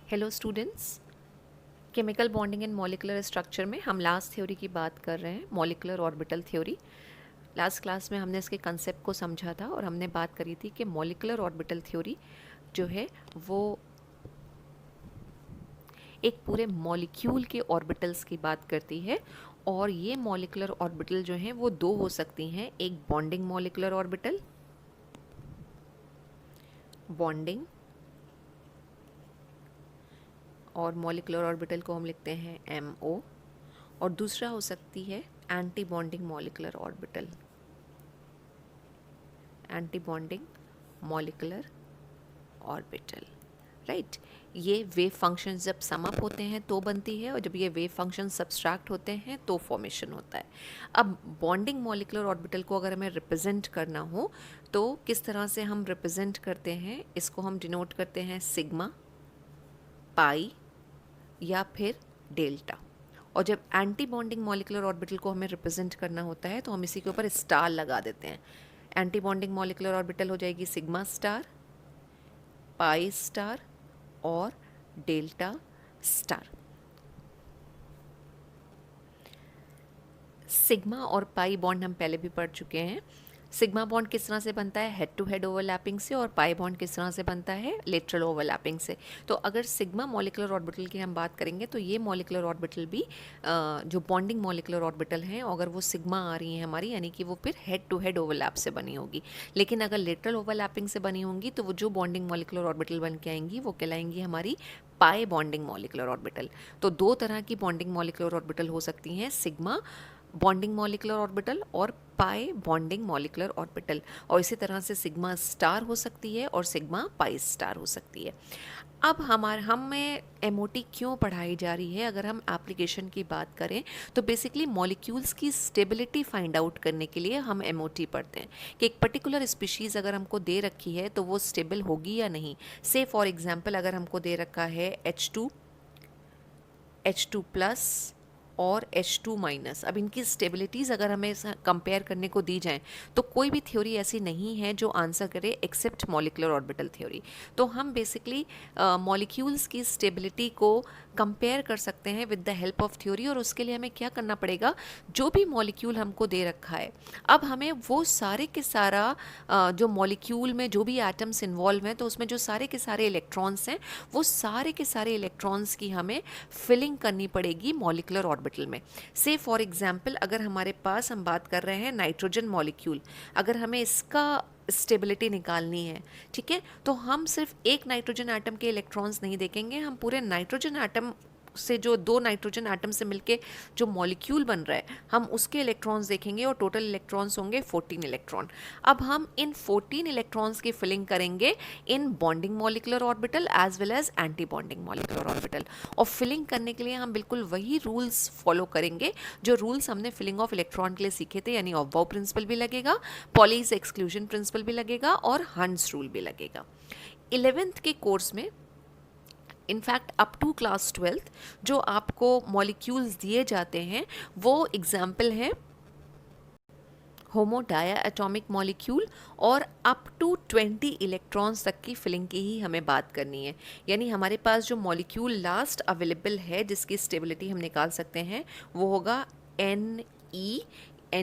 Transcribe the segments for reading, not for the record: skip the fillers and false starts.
Hello students, chemical bonding and molecular structure में हम last theory की बात कर रहे हैं, molecular orbital theory. Last class में हमने इसके कंसेप्ट को समझा था और हमने बात करी थी कि मॉलिक्यूलर ऑर्बिटल थ्योरी जो है वो एक पूरे मॉलिक्यूल के ऑर्बिटल्स की बात करती है। और ये मॉलिक्यूलर ऑर्बिटल जो हैं वो दो हो सकती हैं, एक बॉन्डिंग मॉलिक्यूलर ऑर्बिटल, बॉन्डिंग, और मॉलिक्यूलर ऑर्बिटल को हम लिखते हैं MO। और दूसरा हो सकती है anti bonding molecular orbital, anti bonding molecular orbital, right. ये वेव फंक्शन जब सम अप होते हैं तो बनती है, और जब ये वेव फंक्शन सब्सट्रैक्ट होते हैं तो फॉर्मेशन होता है। अब बॉन्डिंग मॉलिक्यूलर ऑर्बिटल को अगर हमें रिप्रेजेंट करना हो तो किस तरह से हम रिप्रेजेंट करते हैं, इसको हम डिनोट करते हैं सिग्मा, पाई या फिर डेल्टा। और जब एंटी बॉन्डिंग मॉलिक्यूलर ऑर्बिटल को हमें रिप्रेजेंट करना होता है तो हम इसी के ऊपर स्टार लगा देते हैं। एंटी बॉन्डिंग मॉलिक्यूलर ऑर्बिटल हो जाएगी सिग्मा स्टार, पाई स्टार और डेल्टा स्टार। सिग्मा और पाई बॉन्ड हम पहले भी पढ़ चुके हैं। सिग्मा बॉन्ड किस तरह से बनता है, हेड टू हेड ओवरलैपिंग से, और पाई बॉन्ड किस तरह से बनता है, लेटरल ओवरलैपिंग से। तो अगर सिग्मा मॉलिक्यूलर ऑर्बिटल की हम बात करेंगे तो ये मॉलिक्यूलर ऑर्बिटल भी जो बॉन्डिंग मॉलिक्यूलर ऑर्बिटल हैं, अगर वो सिग्मा आ रही हैं हमारी, यानी कि वो फिर हेड टू हेड ओवरलैप से बनी होगी। लेकिन अगर लेटरल ओवरलैपिंग से बनी होंगी तो वो जो बॉन्डिंग मॉलिक्यूलर ऑर्बिटल बन के आएंगी वो कहलाएंगी हमारी पाई बॉन्डिंग मॉलिक्यूलर ऑर्बिटल। तो दो तरह की बॉन्डिंग मॉलिक्यूलर ऑर्बिटल हो सकती हैं, सिग्मा बॉन्डिंग मॉलिक्यूलर ऑर्बिटल और पाई बॉन्डिंग मॉलिक्यूलर ऑर्बिटल। और इसी तरह से सिग्मा स्टार हो सकती है और सिग्मा पाई स्टार हो सकती है। अब हमें एमओटी क्यों पढ़ाई जा रही है, अगर हम एप्लीकेशन की बात करें तो बेसिकली मॉलिक्यूल्स की स्टेबिलिटी फाइंड आउट करने के लिए हम एमओटी पढ़ते हैं कि एक पर्टिकुलर स्पीशीज़ अगर हमको दे रखी है तो वो स्टेबल होगी या नहीं। से फॉर एग्जांपल अगर हमको दे रखा है H2 प्लस और H2 माइनस, अब इनकी स्टेबिलिटीज़ अगर हमें कंपेयर करने को दी जाएं तो कोई भी थ्योरी ऐसी नहीं है जो आंसर करे एक्सेप्ट मॉलिक्यूलर ऑर्बिटल थ्योरी। तो हम बेसिकली मॉलिक्यूल्स की स्टेबिलिटी को कंपेयर कर सकते हैं with the help of theory. और उसके लिए हमें क्या करना पड़ेगा, जो भी मॉलिक्यूल हमको दे रखा है, अब हमें वो सारे के सारा जो मॉलिक्यूल में जो भी एटम्स इन्वॉल्व हैं तो उसमें जो सारे के सारे इलेक्ट्रॉन्स हैं वो सारे के सारे इलेक्ट्रॉन्स की हमें फिलिंग करनी पड़ेगी मॉलिक्यूलर ऑर्बिटल में। से फॉर एग्जांपल अगर हमारे पास हम बात कर रहे हैं नाइट्रोजन मॉलिक्यूल, अगर हमें इसका स्टेबिलिटी निकालनी है, ठीक है, तो हम सिर्फ एक नाइट्रोजन एटम के इलेक्ट्रॉन्स नहीं देखेंगे, हम पूरे नाइट्रोजन एटम से जो दो नाइट्रोजन एटम से मिलके जो मॉलिक्यूल बन रहा है हम उसके इलेक्ट्रॉन्स देखेंगे और टोटल इलेक्ट्रॉन्स होंगे 14 इलेक्ट्रॉन। अब हम इन 14 इलेक्ट्रॉन्स की फिलिंग करेंगे in bonding molecular orbital as well as anti bonding molecular orbital. और फिलिंग करने के लिए हम बिल्कुल वही रूल्स फॉलो करेंगे जो रूल्स हमने फिलिंग ऑफ इलेक्ट्रॉन के लिए सीखे थे, यानी ऑफ बाउ प्रिंसिपल भी लगेगा, पॉलीज एक्सक्लूजन प्रिंसिपल भी लगेगा और हंस रूल भी लगेगा। 11th के कोर्स में in fact up to class 12th जो आपको मॉलिक्यूल्स दिए जाते हैं वो एग्जाम्पल हैं होमो डाया एटॉमिक मॉलिक्यूल, और अप टू 20 इलेक्ट्रॉन्स तक की फिलिंग की ही हमें बात करनी है। यानी हमारे पास जो मॉलिक्यूल लास्ट अवेलेबल है जिसकी स्टेबिलिटी हम निकाल सकते हैं वो होगा Ne।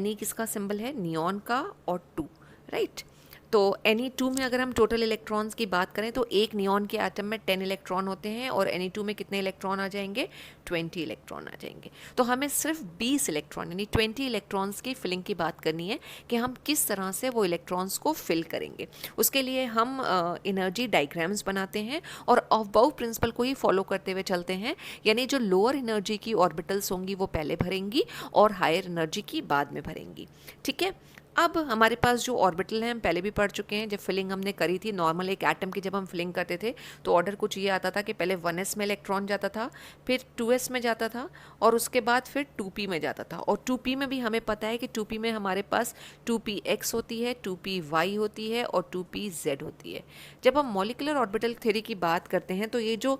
Ne किसका सिंबल है, नियॉन का, और 2, राइट। तो Ne2 में अगर हम टोटल इलेक्ट्रॉन्स की बात करें तो एक नियॉन के एटम में 10 इलेक्ट्रॉन होते हैं और Ne2 में कितने इलेक्ट्रॉन आ जाएंगे, 20 इलेक्ट्रॉन आ जाएंगे। तो हमें सिर्फ 20 इलेक्ट्रॉन यानी 20 इलेक्ट्रॉन्स की फिलिंग की बात करनी है कि हम किस तरह से वो इलेक्ट्रॉन्स को फिल करेंगे। उसके लिए हम एनर्जी डायग्राम्स बनाते हैं और ऑफ बाउ प्रिंसिपल को ही फॉलो करते हुए चलते हैं, यानी जो लोअर एनर्जी की ऑर्बिटल्स होंगी वो पहले भरेंगी और हायर एनर्जी की बाद में भरेंगी, ठीक है। अब हमारे पास जो ऑर्बिटल हैं हम पहले भी पढ़ चुके हैं, जब फिलिंग हमने करी थी नॉर्मल एक एटम की जब हम फिलिंग करते थे तो ऑर्डर कुछ ये आता था कि पहले 1s में इलेक्ट्रॉन जाता था, फिर 2s में जाता था और उसके बाद फिर 2p में जाता था। और 2p में भी हमें पता है कि 2p में हमारे पास 2px होती है, 2py होती है और 2pz होती है। जब हम मॉलिक्यूलर ऑर्बिटल थ्योरी की बात करते हैं तो ये जो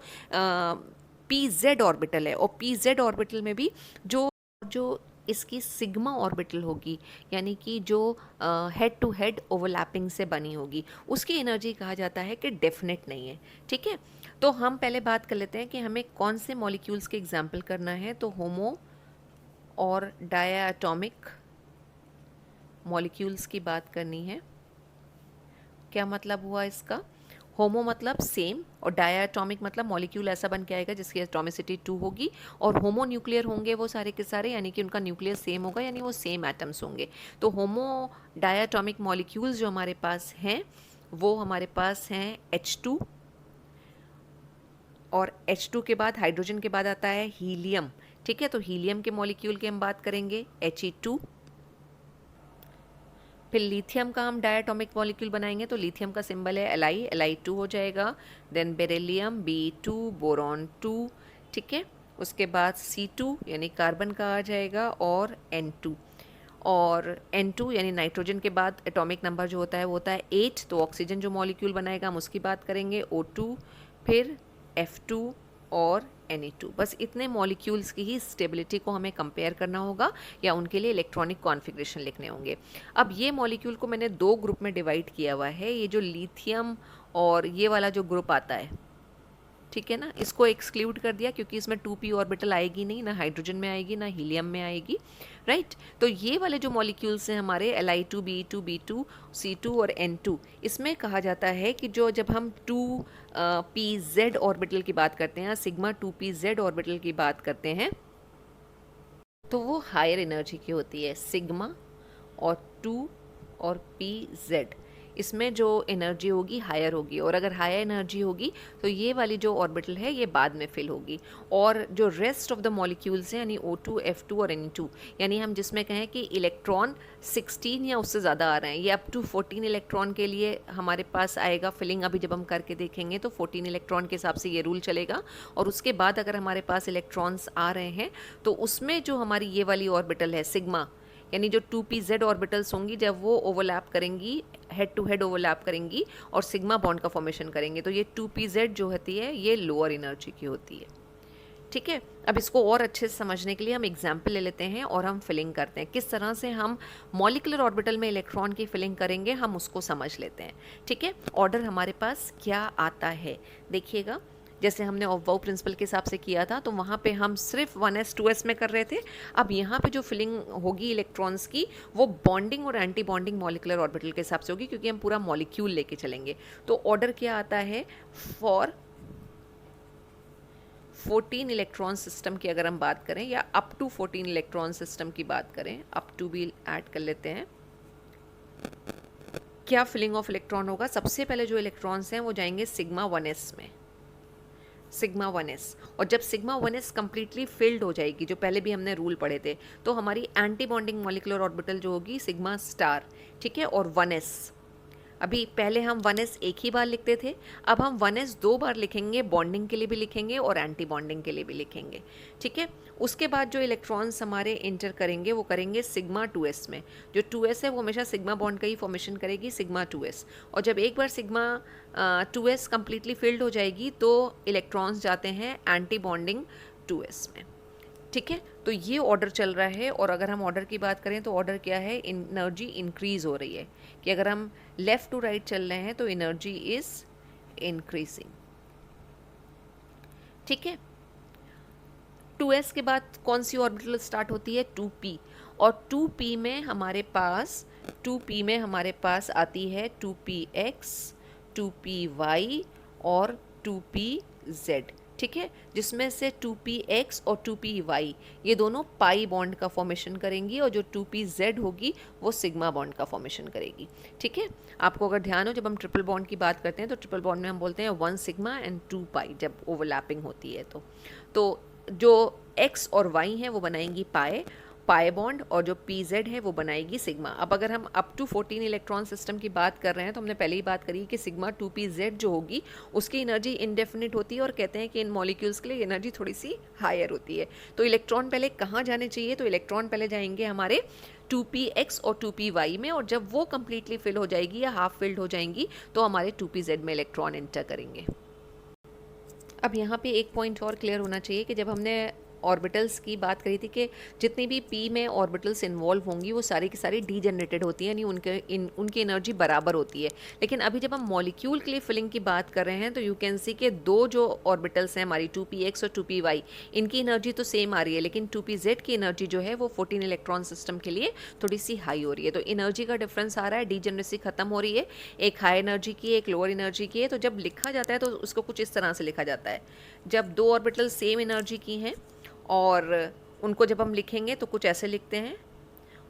pz ऑर्बिटल है और pz ऑर्बिटल में भी जो जो इसकी सिग्मा ऑर्बिटल होगी, यानी कि जो हेड टू हेड ओवरलैपिंग से बनी होगी, उसकी एनर्जी कहा जाता है कि डेफिनेट नहीं है, ठीक है। तो हम पहले बात कर लेते हैं कि हमें कौन से मॉलिक्यूल्स के एग्जाम्पल करना है। तो होमो और डायटॉमिक मॉलिक्यूल्स की बात करनी है। क्या मतलब हुआ इसका? होमो मतलब सेम और डायटॉमिक मतलब मॉलिक्यूल ऐसा बन के आएगा जिसकी एटॉमिसिटी 2 होगी, और होमो न्यूक्लियर होंगे वो सारे के सारे, यानी कि उनका न्यूक्लियर सेम होगा, यानी वो सेम एटम्स होंगे। तो होमो डायटॉमिक मॉलिक्यूल्स जो हमारे पास हैं वो हमारे पास हैं H2, और H2 के बाद हाइड्रोजन के बाद आता है हीलियम। ठीक है, तो हीलियम के मॉलिक्यूल की हम बात करेंगे He2। फिर लिथियम का हम डायटॉमिक मॉलिक्यूल बनाएंगे, तो लिथियम का सिंबल है Li, Li2 हो जाएगा। Then beryllium Be2, boron 2। ठीक है, उसके बाद C2 यानी कार्बन का आ जाएगा, और N2। और N2 यानी नाइट्रोजन के बाद एटॉमिक नंबर जो होता है वो होता है 8, तो ऑक्सीजन जो मॉलिक्यूल बनाएगा हम उसकी बात करेंगे O2, फिर F2 और Na2। बस इतने मॉलिक्यूल्स की ही स्टेबिलिटी को हमें कंपेयर करना होगा या उनके लिए इलेक्ट्रॉनिक कॉन्फ़िगरेशन लिखने होंगे। अब ये मॉलिक्यूल को मैंने 2 ग्रुप में डिवाइड किया हुआ है। ये जो लिथियम और ये वाला जो ग्रुप आता है, ठीक है ना, इसको एक्सक्लूड कर दिया क्योंकि इसमें 2p ऑर्बिटल आएगी नहीं, ना हाइड्रोजन में आएगी ना हीलियम में आएगी, राइट। तो ये वाले जो मॉलिक्यूल्स हैं हमारे Li2, Be2, B2, C2 और N2, इसमें कहा जाता है कि जो जब हम 2pz ऑर्बिटल की बात करते हैं, सिग्मा 2pz ऑर्बिटल की बात करते हैं, तो वो हायर एनर्जी की होती है। सिग्मा और 2 और pz, इसमें जो एनर्जी होगी हायर होगी, और अगर हायर एनर्जी होगी तो ये वाली जो ऑर्बिटल है ये बाद में फिल होगी। और जो रेस्ट ऑफ द मॉलिक्यूल्स हैं यानी O2, F2 और N2, यानी हम जिसमें कहें कि इलेक्ट्रॉन 16 या उससे ज़्यादा आ रहे हैं, ये अप टू 14 इलेक्ट्रॉन के लिए हमारे पास आएगा फिलिंग। अभी जब हम करके देखेंगे तो 14 इलेक्ट्रॉन के हिसाब से ये रूल चलेगा, और उसके बाद अगर हमारे पास इलेक्ट्रॉन्स आ रहे हैं तो उसमें जो हमारी ये वाली ऑर्बिटल है सिग्मा, यानी जो 2pz ऑर्बिटल्स होंगी जब वो ओवरलैप करेंगी, हेड टू हेड ओवरलैप करेंगी और सिग्मा बॉन्ड का फॉर्मेशन करेंगे, तो ये 2pz जो होती है ये लोअर एनर्जी की होती है। ठीक है, अब इसको और अच्छे से समझने के लिए हम एग्जाम्पल ले लेते हैं और हम फिलिंग करते हैं। किस तरह से हम मॉलिक्यूलर ऑर्बिटल में इलेक्ट्रॉन की फिलिंग करेंगे हम उसको समझ लेते हैं। ठीक है, ऑर्डर हमारे पास क्या आता है देखिएगा। जैसे हमने ऑफ प्रिंसिपल के हिसाब से किया था तो वहाँ पे हम सिर्फ 1s 2s में कर रहे थे। अब यहाँ पे जो फिलिंग होगी इलेक्ट्रॉन्स की वो बॉन्डिंग और एंटी बॉन्डिंग मॉलिकुलर ऑर्बिटल के हिसाब से होगी, क्योंकि हम पूरा मॉलिक्यूल लेके चलेंगे। तो ऑर्डर क्या आता है फॉर 14 इलेक्ट्रॉन सिस्टम की अगर हम बात करें, या अप टू 14 इलेक्ट्रॉन सिस्टम की बात करें, अप टू भी ऐड कर लेते हैं, क्या फिलिंग ऑफ इलेक्ट्रॉन होगा। सबसे पहले जो इलेक्ट्रॉन्स हैं वो जाएंगे सिग्मा 1s में, सिग्मा 1s। और जब सिग्मा 1s कंप्लीटली फिल्ड हो जाएगी, जो पहले भी हमने रूल पढ़े थे, तो हमारी एंटी बॉन्डिंग मॉलिक्यूलर ऑर्बिटल जो होगी सिग्मा स्टार, ठीक है, और 1s। अभी पहले हम 1s एक ही बार लिखते थे, अब हम 1s 2 बार लिखेंगे, बॉन्डिंग के लिए भी लिखेंगे और एंटी बॉन्डिंग के लिए भी लिखेंगे। ठीक है, उसके बाद जो इलेक्ट्रॉन्स हमारे इंटर करेंगे वो करेंगे सिग्मा 2s में। जो 2s है वो हमेशा सिग्मा बॉन्ड का ही फॉर्मेशन करेगी, सिग्मा 2s। और जब एक बार सिग्मा 2s कंप्लीटली फिल्ड हो जाएगी तो इलेक्ट्रॉन्स जाते हैं एंटी बॉन्डिंग 2s में। ठीक है, तो ये ऑर्डर चल रहा है। और अगर हम ऑर्डर की बात करें तो ऑर्डर क्या है, एनर्जी इंक्रीज हो रही है, कि अगर हम लेफ़्ट टू राइट चल रहे हैं तो एनर्जी इज इंक्रीजिंग। ठीक है, 2s के बाद कौन सी ऑर्बिटल स्टार्ट होती है, 2p। और 2p में हमारे पास आती है 2px, 2py और 2pz। ठीक है, जिसमें से 2px और 2py ये दोनों पाई बॉन्ड का फॉर्मेशन करेंगी, और जो 2pz होगी वो सिग्मा बॉन्ड का फॉर्मेशन करेगी। ठीक है, आपको अगर ध्यान हो, जब हम ट्रिपल बॉन्ड की बात करते हैं तो ट्रिपल बॉन्ड में हम बोलते हैं 1 सिग्मा एंड 2 पाई, जब ओवरलैपिंग होती है तो जो x और y हैं वो बनाएंगी पाई बॉन्ड, और जो pz है वो बनाएगी सिग्मा। अब अगर हम अप टू 14 इलेक्ट्रॉन सिस्टम की बात कर रहे हैं तो हमने पहले ही बात करी कि सिग्मा 2pz जो होगी उसकी एनर्जी इंडेफिनिट होती है, और कहते हैं कि इन मॉलिक्यूल्स के लिए एनर्जी थोड़ी सी हायर होती है। तो इलेक्ट्रॉन पहले कहाँ जाने चाहिए, तो इलेक्ट्रॉन पहले जाएंगे हमारे 2px और 2py में, और जब वो कम्प्लीटली फिल हो जाएगी या हाफ फिल्ड हो जाएंगी तो हमारे 2pz में इलेक्ट्रॉन एंटर करेंगे। अब यहाँ पे एक पॉइंट और क्लियर होना चाहिए कि जब हमने ऑर्बिटल्स की बात करी थी कि जितनी भी p में ऑर्बिटल्स इन्वॉल्व होंगी वो सारी की सारी डीजनरेटेड होती हैं, यानी उनकी एनर्जी बराबर होती है। लेकिन अभी जब हम मॉलिक्यूल के लिए फिलिंग की बात कर रहे हैं तो यू कैन सी के दो जो ऑर्बिटल्स हैं हमारी 2px और 2py, इनकी एनर्जी तो सेम आ रही है, लेकिन 2pz की एनर्जी जो है वो 14 इलेक्ट्रॉन सिस्टम के लिए थोड़ी सी हाई हो रही है। तो एनर्जी का डिफरेंस आ रहा है, डीजनरेसी खत्म हो रही है, एक हाई एनर्जी की एक लोअर एनर्जी की है। तो जब लिखा जाता है तो उसको कुछ इस तरह से लिखा जाता है, जब दो ऑर्बिटल सेम एनर्जी की हैं और उनको जब हम लिखेंगे तो कुछ ऐसे लिखते हैं,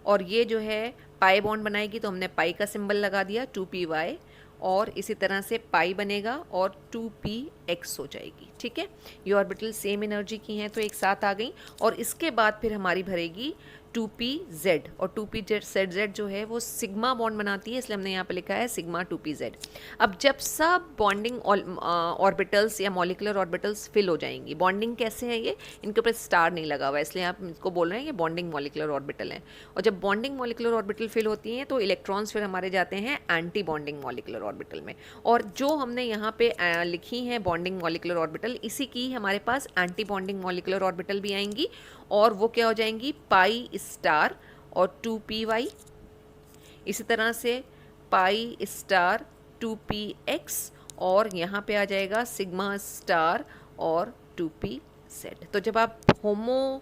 और ये जो है पाई बॉन्ड बनाएगी तो हमने पाई का सिंबल लगा दिया 2py, और इसी तरह से पाई बनेगा और 2px हो जाएगी। ठीक है, ये ऑर्बिटल सेम एनर्जी की हैं तो एक साथ आ गई। और इसके बाद फिर हमारी भरेगी 2pz, और 2pz जो है वो सिग्मा बॉन्ड बनाती है, इसलिए हमने यहाँ पे लिखा है सिग्मा 2pz। अब जब सब बॉन्डिंग ऑर्बिटल्स या मॉलिकुलर ऑर्बिटल्स फिल हो जाएंगी, बॉन्डिंग कैसे है ये, इनके ऊपर स्टार नहीं लगा हुआ है इसलिए आप इसको बोल रहे हैं कि बॉन्डिंग मॉलिकुलर ऑर्बिटल है। और जब बॉन्डिंग मॉलिकुलर ऑर्बिटल फिल होती हैं तो इलेक्ट्रॉन्स फिर हमारे जाते हैं एंटी बॉन्डिंग मॉलिकुलर ऑर्बिटल में, और जो हमने यहाँ पे लिखी हैं बॉन्डिंग मॉलिकुलर ऑर्बिटल, इसी की हमारे पास एंटी बॉन्डिंग मॉलिकुलर ऑर्बिटल भी आएंगी, और वो क्या हो जाएंगी पाई स्टार और 2py, इसी तरह से पाई स्टार 2px, और यहाँ पे आ जाएगा सिग्मा स्टार और 2pz। तो जब आप homo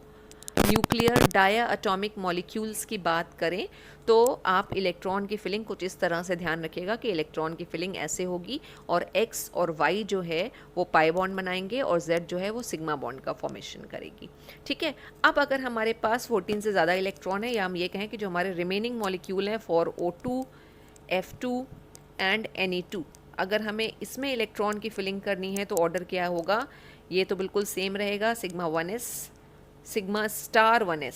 nuclear diatomic molecules की बात करें तो आप इलेक्ट्रॉन की फिलिंग कुछ इस तरह से ध्यान रखिएगा कि इलेक्ट्रॉन की फिलिंग ऐसे होगी, और x और y जो है वो पाई बॉन्ड बनाएंगे और z जो है वो सिग्मा बॉन्ड का फॉर्मेशन करेगी। ठीक है, अब अगर हमारे पास 14 से ज़्यादा इलेक्ट्रॉन है, या हम ये कहें कि जो हमारे रिमेनिंग मॉलिक्यूल हैं for O2, F2 and Ne2, अगर हमें इसमें इलेक्ट्रॉन की फिलिंग करनी है तो ऑर्डर क्या होगा, ये तो बिल्कुल सेम रहेगा, sigma 1s sigma star 1s,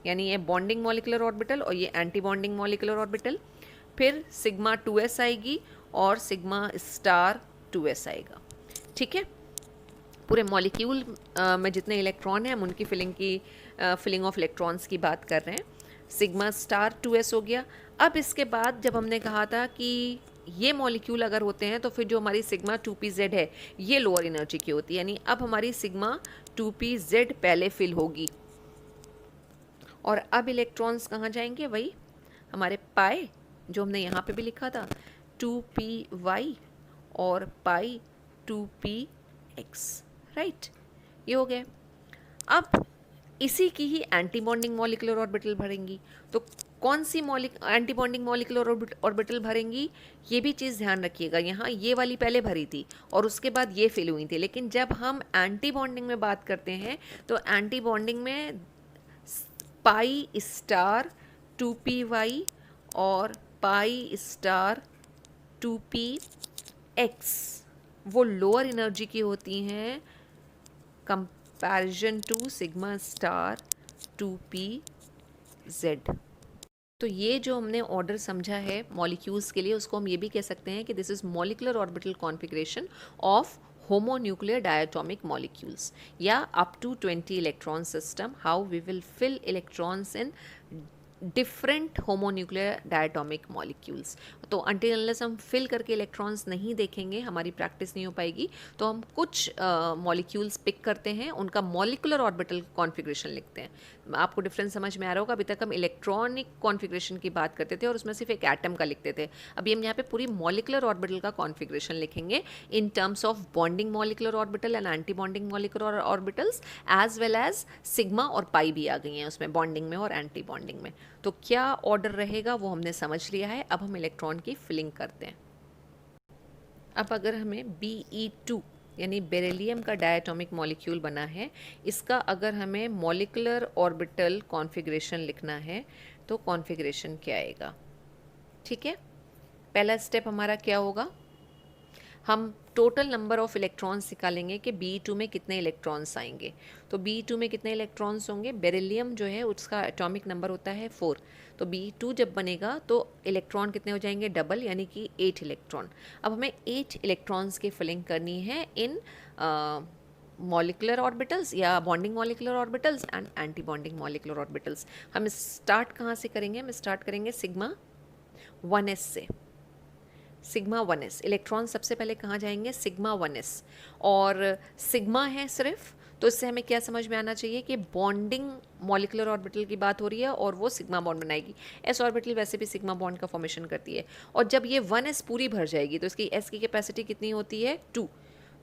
यानी ये बॉन्डिंग मॉलिकुलर ऑर्बिटल और ये एंटी बॉन्डिंग मॉलिकुलर ऑर्बिटल, फिर सिग्मा 2s आएगी और सिग्मा स्टार 2s आएगा। ठीक है, पूरे मॉलिक्यूल में जितने इलेक्ट्रॉन हैं हम उनकी फिलिंग ऑफ इलेक्ट्रॉन्स की बात कर रहे हैं। सिग्मा स्टार 2s हो गया। अब इसके बाद जब हमने कहा था कि ये मॉलिक्यूल अगर होते हैं तो फिर जो हमारी सिग्मा 2pz है ये लोअर एनर्जी की होती है, यानी अब हमारी सिग्मा 2pz पहले फिल होगी, और अब इलेक्ट्रॉन्स कहाँ जाएंगे, वही हमारे पाई जो हमने यहाँ पे भी लिखा था 2py और पाई 2px, राइट, ये हो गए। अब इसी की ही एंटी बॉन्डिंग मॉलिकुलर ऑर्बिटल भरेंगी, तो कौन सी एंटी बॉन्डिंग मॉलिकुलर ऑर्बिटल भरेंगी, ये भी चीज़ ध्यान रखिएगा। यहाँ ये वाली पहले भरी थी और उसके बाद ये फिल हुई थी, लेकिन जब हम एंटी बॉन्डिंग में बात करते हैं तो एंटी बॉन्डिंग में पाई स्टार 2py और पाई स्टार 2px वो लोअर एनर्जी की होती हैं comparison to sigma star 2pz। तो ये जो हमने ऑर्डर समझा है मॉलिक्यूल्स के लिए, उसको हम ये भी कह सकते हैं कि this is molecular orbital configuration of homonuclear diatomic molecules, या up to 20 electron system, how we will fill electrons in different homonuclear diatomic molecules. तो until unless हम फिल करके इलेक्ट्रॉन्स नहीं देखेंगे हमारी प्रैक्टिस नहीं हो पाएगी। तो हम कुछ मॉलिक्यूल्स पिक करते हैं, उनका मॉलिकुलर ऑर्बिटल कॉन्फ़िगरेशन लिखते हैं। आपको डिफरेंस समझ में आ रहा होगा, अभी तक हम इलेक्ट्रॉनिक कॉन्फ़िगरेशन की बात करते थे और उसमें सिर्फ एक एटम का लिखते थे, अभी हम यहाँ पे पूरी मॉलिकुलर ऑर्बिटल का कॉन्फ़िगरेशन लिखेंगे in terms of bonding molecular orbital and anti bonding molecular orbitals, as well as sigma और पाई भी आ गई हैं उसमें बॉन्डिंग में और एंटी बॉन्डिंग में। तो क्या ऑर्डर रहेगा वो हमने समझ लिया है, अब हम इलेक्ट्रॉन की फिलिंग करते हैं। अब अगर हमें Be2 यानी बेरिलियम का डायटोमिक मॉलिक्यूल बना है, इसका अगर हमें मॉलिकुलर ऑर्बिटल कॉन्फ़िगरेशन लिखना है तो कॉन्फ़िगरेशन क्या आएगा। ठीक है, पहला स्टेप हमारा क्या होगा, हम टोटल नंबर ऑफ इलेक्ट्रॉन्स निकालेंगे कि Be2 में कितने इलेक्ट्रॉन्स आएंगे। तो Be2 में कितने इलेक्ट्रॉन्स होंगे, बेरिलियम जो है उसका एटॉमिक नंबर होता है 4, तो Be2 जब बनेगा तो इलेक्ट्रॉन कितने हो जाएंगे, डबल, यानी कि 8 इलेक्ट्रॉन। अब हमें 8 इलेक्ट्रॉन्स की फिलिंग करनी है इन मॉलिकुलर ऑर्बिटल्स या bonding molecular orbitals and anti bonding molecular orbitals. हम स्टार्ट कहाँ से करेंगे, हम स्टार्ट करेंगे सिग्मा 1s से। सिग्मा 1s इलेक्ट्रॉन सबसे पहले कहाँ जाएंगे, सिग्मा 1s, और सिग्मा है सिर्फ, तो इससे हमें क्या समझ में आना चाहिए कि बॉन्डिंग मॉलिक्यूलर ऑर्बिटल की बात हो रही है और वो सिग्मा बॉन्ड बनाएगी। एस ऑर्बिटल वैसे भी सिग्मा बॉन्ड का फॉर्मेशन करती है, और जब ये 1s पूरी भर जाएगी तो इसकी s की कैपेसिटी कितनी होती है 2।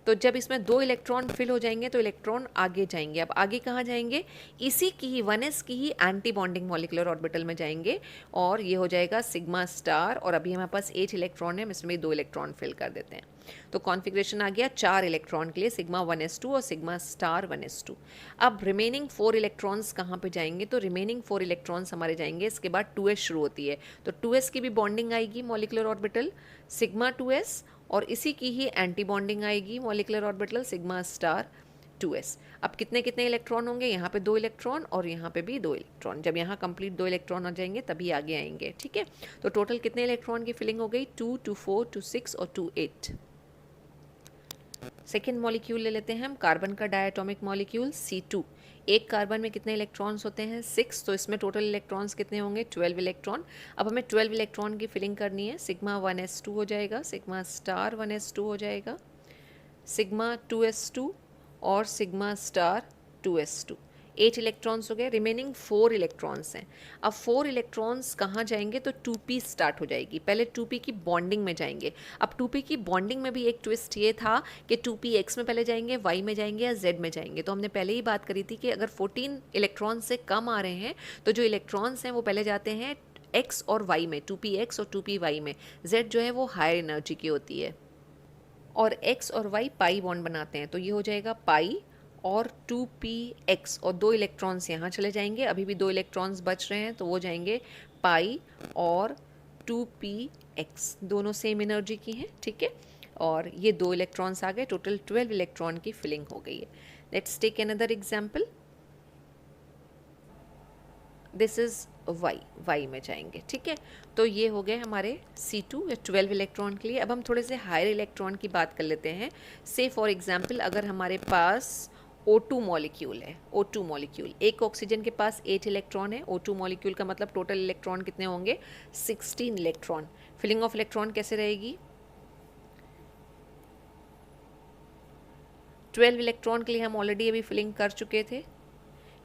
तो जब इसमें 2 इलेक्ट्रॉन फिल हो जाएंगे तो इलेक्ट्रॉन आगे जाएंगे। अब आगे कहाँ जाएंगे, इसी की ही 1s की ही एंटी बॉन्डिंग मॉलिक्यूलर ऑर्बिटल में जाएंगे, और ये हो जाएगा सिग्मा स्टार। और अभी हमारे पास 8 इलेक्ट्रॉन है, हम इसमें 2 इलेक्ट्रॉन फिल कर देते हैं। तो कॉन्फ़िगरेशन आ गया 4 इलेक्ट्रॉन के लिए, सिग्मा 1s2 और सिग्मा स्टार 1s2। अब रिमेनिंग 4 इलेक्ट्रॉन्स कहाँ पे जाएंगे, तो रिमेनिंग 4 इलेक्ट्रॉन्स हमारे जाएंगे, इसके बाद 2s शुरू होती है, तो 2s की भी बॉन्डिंग आएगी मॉलिक्यूलर ऑर्बिटल सिग्मा 2s, और इसी की ही एंटी बॉन्डिंग आएगी molecular orbital sigma star 2s। अब कितने कितने इलेक्ट्रॉन होंगे, यहाँ पे 2 इलेक्ट्रॉन और यहाँ पे भी 2 इलेक्ट्रॉन। जब यहाँ कंप्लीट 2 इलेक्ट्रॉन आ जाएंगे तभी आगे आएंगे, ठीक है। तो टोटल कितने इलेक्ट्रॉन की फिलिंग हो गई, 2, 2, 4, 2, 6 और 2, 8। सेकेंड मॉलिक्यूल ले लेते हैं हम, कार्बन का डायटोमिक मॉलिक्यूल C2। एक कार्बन में कितने इलेक्ट्रॉन्स होते हैं 6, तो इसमें टोटल इलेक्ट्रॉन्स कितने होंगे 12 इलेक्ट्रॉन। अब हमें 12 इलेक्ट्रॉन की फिलिंग करनी है, सिग्मा 1s2 हो जाएगा, सिग्मा स्टार 1s2 हो जाएगा, सिग्मा 2s2 और सिग्मा स्टार 2s2। 8 इलेक्ट्रॉन्स हो गए, रिमेनिंग 4 इलेक्ट्रॉन्स हैं। अब 4 इलेक्ट्रॉन्स कहाँ जाएंगे, तो 2p स्टार्ट हो जाएगी, पहले 2p की बॉन्डिंग में जाएंगे। अब 2p की बॉन्डिंग में भी एक ट्विस्ट ये था कि 2p x में पहले जाएंगे, y में जाएंगे या z में जाएंगे। तो हमने पहले ही बात करी थी कि अगर 14 इलेक्ट्रॉन से कम आ रहे हैं तो जो इलेक्ट्रॉन्स हैं वो पहले जाते हैं x और y में, 2px और 2py में। z जो है वो हायर एनर्जी की होती है, और x और y पाई बॉन्ड बनाते हैं, तो ये हो जाएगा पाई और 2px, और 2 इलेक्ट्रॉन्स यहाँ चले जाएंगे, अभी भी 2 इलेक्ट्रॉन्स बच रहे हैं, तो वो जाएंगे पाई और 2px, दोनों सेम एनर्जी की हैं, ठीक है। और ये 2 इलेक्ट्रॉन्स आ गए, टोटल 12 इलेक्ट्रॉन की फिलिंग हो गई है। Let's take another example, this is y में जाएंगे, ठीक है। तो ये हो गए हमारे C2 या 12 इलेक्ट्रॉन के लिए। अब हम थोड़े से हायर इलेक्ट्रॉन की बात कर लेते हैं। से फॉर एग्जांपल अगर हमारे पास O2 मॉलिक्यूल है, O2 मॉलिक्यूल, एक ऑक्सीजन के पास 8 इलेक्ट्रॉन है, O2 मॉलिक्यूल का मतलब टोटल इलेक्ट्रॉन कितने होंगे 16 इलेक्ट्रॉन। फिलिंग ऑफ इलेक्ट्रॉन कैसे रहेगी, 12 इलेक्ट्रॉन के लिए हम ऑलरेडी अभी फिलिंग कर चुके थे,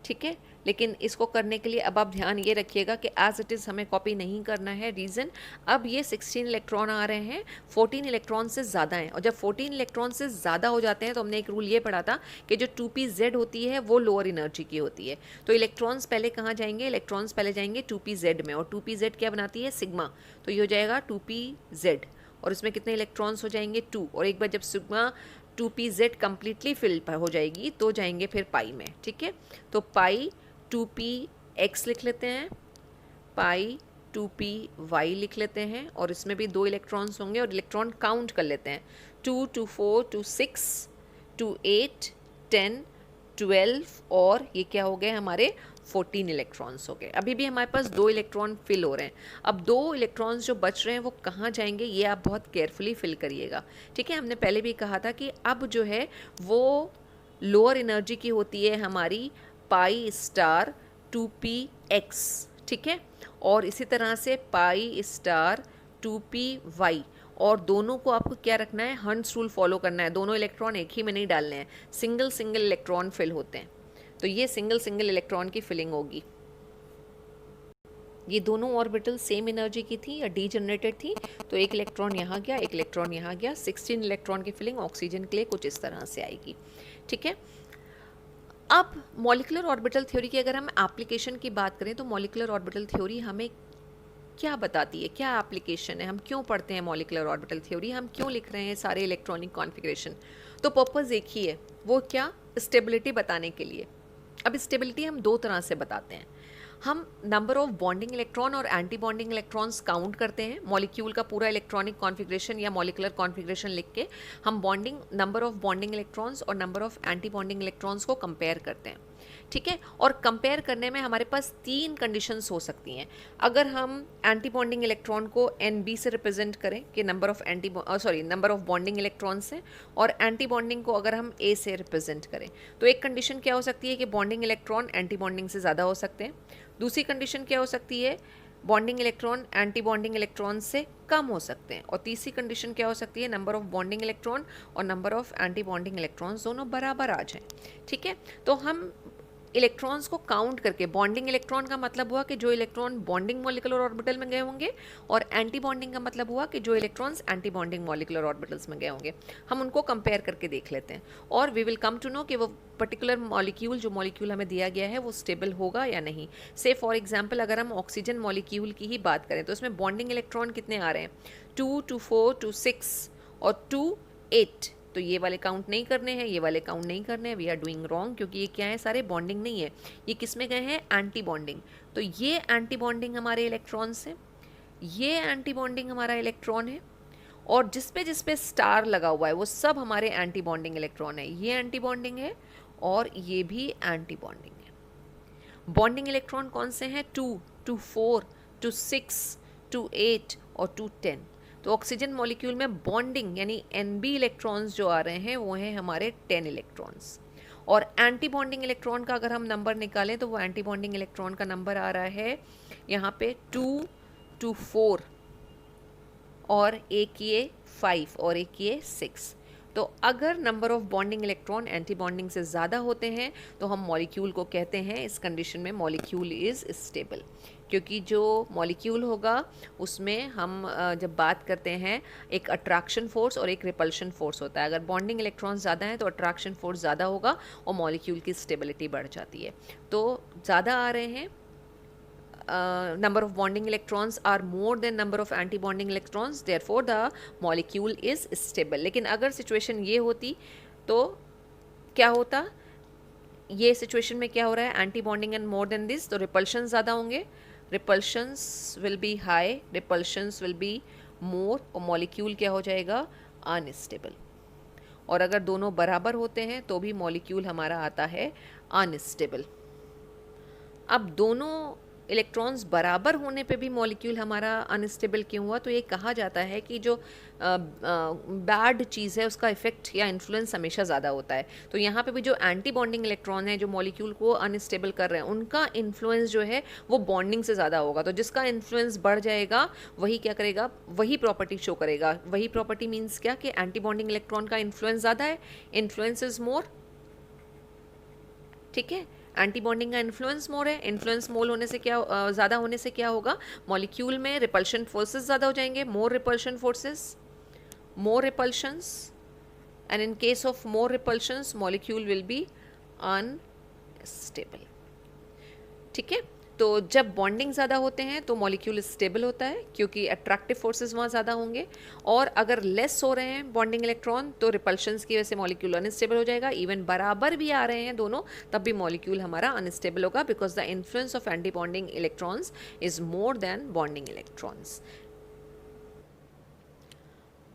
ठीक है। लेकिन इसको करने के लिए अब आप ध्यान ये रखिएगा कि एज इट इज़ हमें कॉपी नहीं करना है। रीज़न, अब ये 16 इलेक्ट्रॉन आ रहे हैं, 14 इलेक्ट्रॉन से ज़्यादा हैं, और जब 14 इलेक्ट्रॉन से ज़्यादा हो जाते हैं तो हमने एक रूल ये पढ़ा था कि जो 2pz होती है वो लोअर एनर्जी की होती है। तो इलेक्ट्रॉन्स पहले कहाँ जाएंगे, इलेक्ट्रॉन्स पहले जाएंगे 2pz में, और 2pz क्या बनाती है सिग्मा, तो ये हो जाएगा 2pz, और इसमें कितने इलेक्ट्रॉन्स हो जाएंगे 2, और एक बार जब सिग्मा 2pz कम्प्लीटली फिल हो जाएगी तो जाएंगे फिर पाई में, ठीक है। तो पाई 2px लिख लेते हैं, पाई 2py लिख लेते हैं, और इसमें भी 2 इलेक्ट्रॉन्स होंगे, और इलेक्ट्रॉन काउंट कर लेते हैं 2, 2, 4, 2, 6, 2, 8, 10, 12, और ये क्या हो गए हमारे 14 इलेक्ट्रॉन्स हो गए। अभी भी हमारे पास 2 इलेक्ट्रॉन फिल हो रहे हैं। अब 2 इलेक्ट्रॉन्स जो बच रहे हैं वो कहाँ जाएंगे, ये आप बहुत केयरफुली फिल करिएगा, ठीक है। हमने पहले भी कहा था कि अब जो है वो लोअर एनर्जी की होती है हमारी पाई स्टार 2px, ठीक है, और इसी तरह से पाई स्टार 2py, और दोनों को आपको क्या रखना है, हंट्स रूल फॉलो करना है, दोनों इलेक्ट्रॉन एक ही में नहीं डालने हैं, सिंगल सिंगल इलेक्ट्रॉन फिल होते हैं। तो ये सिंगल सिंगल इलेक्ट्रॉन की फिलिंग होगी। ये दोनों ऑर्बिटल सेम एनर्जी की थी या डीजनरेटेड थी, तो एक इलेक्ट्रॉन यहाँ गया, एक इलेक्ट्रॉन यहाँ गया, 16 इलेक्ट्रॉन की फिलिंग ऑक्सीजन के लिए कुछ इस तरह से आएगी, ठीक है। अब मॉलिक्यूलर ऑर्बिटल थ्योरी की अगर हम एप्लीकेशन की बात करें तो मॉलिक्यूलर ऑर्बिटल थ्योरी हमें क्या बताती है, क्या एप्लीकेशन है, हम क्यों पढ़ते हैं मॉलिक्यूलर ऑर्बिटल थ्योरी, हम क्यों लिख रहे हैं सारे इलेक्ट्रॉनिक कॉन्फ़िगरेशन। तो पर्पस एक ही है, वो क्या, स्टेबिलिटी बताने के लिए। अब स्टेबिलिटी हम 2 तरह से बताते हैं, हम नंबर ऑफ बॉन्डिंग इलेक्ट्रॉन और एंटी बॉन्डिंग इलेक्ट्रॉन्स काउंट करते हैं, मॉलिक्यूल का पूरा इलेक्ट्रॉनिक कॉन्फ़िगरेशन या मॉलिक्यूलर कॉन्फ़िगरेशन लिख के हम bonding number of bonding electrons और number of anti bonding electrons को कंपेयर करते हैं, ठीक है। और कंपेयर करने में हमारे पास 3 कंडीशंस हो सकती हैं। अगर हम एंटी बॉन्डिंग इलेक्ट्रॉन को NB से रिप्रेजेंट करें कि नंबर ऑफ बॉन्डिंग इलेक्ट्रॉन्स हैं, और एंटी बॉन्डिंग को अगर हम A से रिप्रेजेंट करें, तो एक कंडीशन क्या हो सकती है कि बॉन्डिंग इलेक्ट्रॉन एंटी बॉन्डिंग से ज़्यादा हो सकते हैं। दूसरी कंडीशन क्या हो सकती है, bonding electron anti bonding electron से कम हो सकते हैं। और तीसरी कंडीशन क्या हो सकती है, नंबर ऑफ बॉन्डिंग इलेक्ट्रॉन और number of anti bonding electrons दोनों बराबर आ जाएं। ठीक है, तो हम इलेक्ट्रॉन्स को काउंट करके, बॉन्डिंग इलेक्ट्रॉन का मतलब हुआ कि जो इलेक्ट्रॉन बॉन्डिंग मॉलिक्यूलर ऑर्बिटल में गए होंगे, और एंटी बॉन्डिंग का मतलब हुआ कि जो electrons anti bonding molecular orbitals में गए होंगे। हम उनको कंपेयर करके देख लेते हैं और we will come to know कि वो पर्टिकुलर मॉलिक्यूल, जो मॉलिक्यूल हमें दिया गया है, वो स्टेबल होगा या नहीं। से फॉर एग्जाम्पल अगर हम ऑक्सीजन मॉलिक्यूल की ही बात करें तो उसमें बॉन्डिंग इलेक्ट्रॉन कितने आ रहे हैं, 2, 2, 4, 2, 6 और 2, 8। तो ये वाले काउंट नहीं करने हैं, ये वाले काउंट नहीं करने हैं, वी आर डूइंग रॉन्ग, क्योंकि ये क्या है, सारे बॉन्डिंग नहीं है, ये किस में गए हैं, एंटी बॉन्डिंग। तो ये एंटी बॉन्डिंग हमारे इलेक्ट्रॉन्स है, ये एंटी बॉन्डिंग हमारा इलेक्ट्रॉन है, और जिस पे स्टार लगा हुआ है वो सब हमारे एंटी बॉन्डिंग इलेक्ट्रॉन है। ये एंटी बॉन्डिंग है और ये भी एंटी बॉन्डिंग है। बॉन्डिंग इलेक्ट्रॉन कौन से हैं, 2, 2, 4, 2, 6, 2, 8 और 2, 10। तो ऑक्सीजन मॉलिक्यूल में बॉन्डिंग यानी Nb इलेक्ट्रॉन्स जो आ रहे हैं वो हैं हमारे 10 इलेक्ट्रॉन्स। और एंटी बॉन्डिंग इलेक्ट्रॉन का अगर हम नंबर निकालें तो वो एंटी बॉन्डिंग इलेक्ट्रॉन का नंबर आ रहा है यहाँ पे 2, 2, 4 और एक ये 5 और एक ये 6। तो अगर number of bonding electron anti bonding से ज़्यादा होते हैं तो हम मॉलिक्यूल को कहते हैं, इस कंडीशन में मॉलिक्यूल इज़ स्टेबल, क्योंकि जो मॉलिक्यूल होगा उसमें हम जब बात करते हैं एक अट्रैक्शन फोर्स और एक रिपल्शन फोर्स होता है। अगर बॉन्डिंग इलेक्ट्रॉन्स ज़्यादा हैं तो अट्रैक्शन फोर्स ज़्यादा होगा और मॉलिक्यूल की स्टेबिलिटी बढ़ जाती है। तो ज़्यादा आ रहे हैं, number of bonding electrons are more than number of anti bonding electrons, therefore the molecule is stable। लेकिन अगर सिचुएशन ये होती तो क्या होता, ये सिचुएशन में क्या हो रहा है, anti bonding and more than this, तो रिपल्शन ज़्यादा होंगे, repulsions will be high, repulsions will be more, और मॉलिक्यूल क्या हो जाएगा, अनस्टेबल। और अगर दोनों बराबर होते हैं तो भी मॉलिक्यूल हमारा आता है अनस्टेबल। अब दोनों इलेक्ट्रॉन्स बराबर होने पे भी मॉलिक्यूल हमारा अनस्टेबल क्यों हुआ, तो ये कहा जाता है कि जो बैड चीज़ है उसका इफेक्ट या इन्फ्लुएंस हमेशा ज़्यादा होता है। तो यहाँ पे भी जो एंटी बॉन्डिंग इलेक्ट्रॉन है जो मॉलिक्यूल को अनस्टेबल कर रहे हैं, उनका इन्फ्लुएंस जो है वो बॉन्डिंग से ज़्यादा होगा। तो जिसका इन्फ्लुएंस बढ़ जाएगा वही क्या करेगा, वही प्रॉपर्टी शो करेगा। वही प्रॉपर्टी मीन्स क्या, कि एंटी बॉन्डिंग इलेक्ट्रॉन का इन्फ्लुएंस ज़्यादा है, इन्फ्लुएंस इज मोर। ठीक है, एंटी बॉन्डिंग का इन्फ्लुएंस मोर है, इन्फ्लुएंस मोल होने से क्या, ज़्यादा होने से क्या होगा, मॉलिक्यूल में रिपल्शन फोर्सेस ज़्यादा हो जाएंगे, more repulsion forces, more repulsions, and in case of more repulsions molecule will be unstable. ठीक है, तो जब बॉन्डिंग ज़्यादा होते हैं तो मॉलिक्यूल स्टेबल होता है क्योंकि अट्रैक्टिव फोर्सेस वहाँ ज़्यादा होंगे, और अगर लेस हो रहे हैं बॉन्डिंग इलेक्ट्रॉन तो रिपल्शंस की वजह से मॉलिक्यूल अनस्टेबल हो जाएगा। इवन बराबर भी आ रहे हैं दोनों तब भी मॉलिक्यूल हमारा अनस्टेबल होगा, because the influence of anti bonding electrons is more than bonding electrons.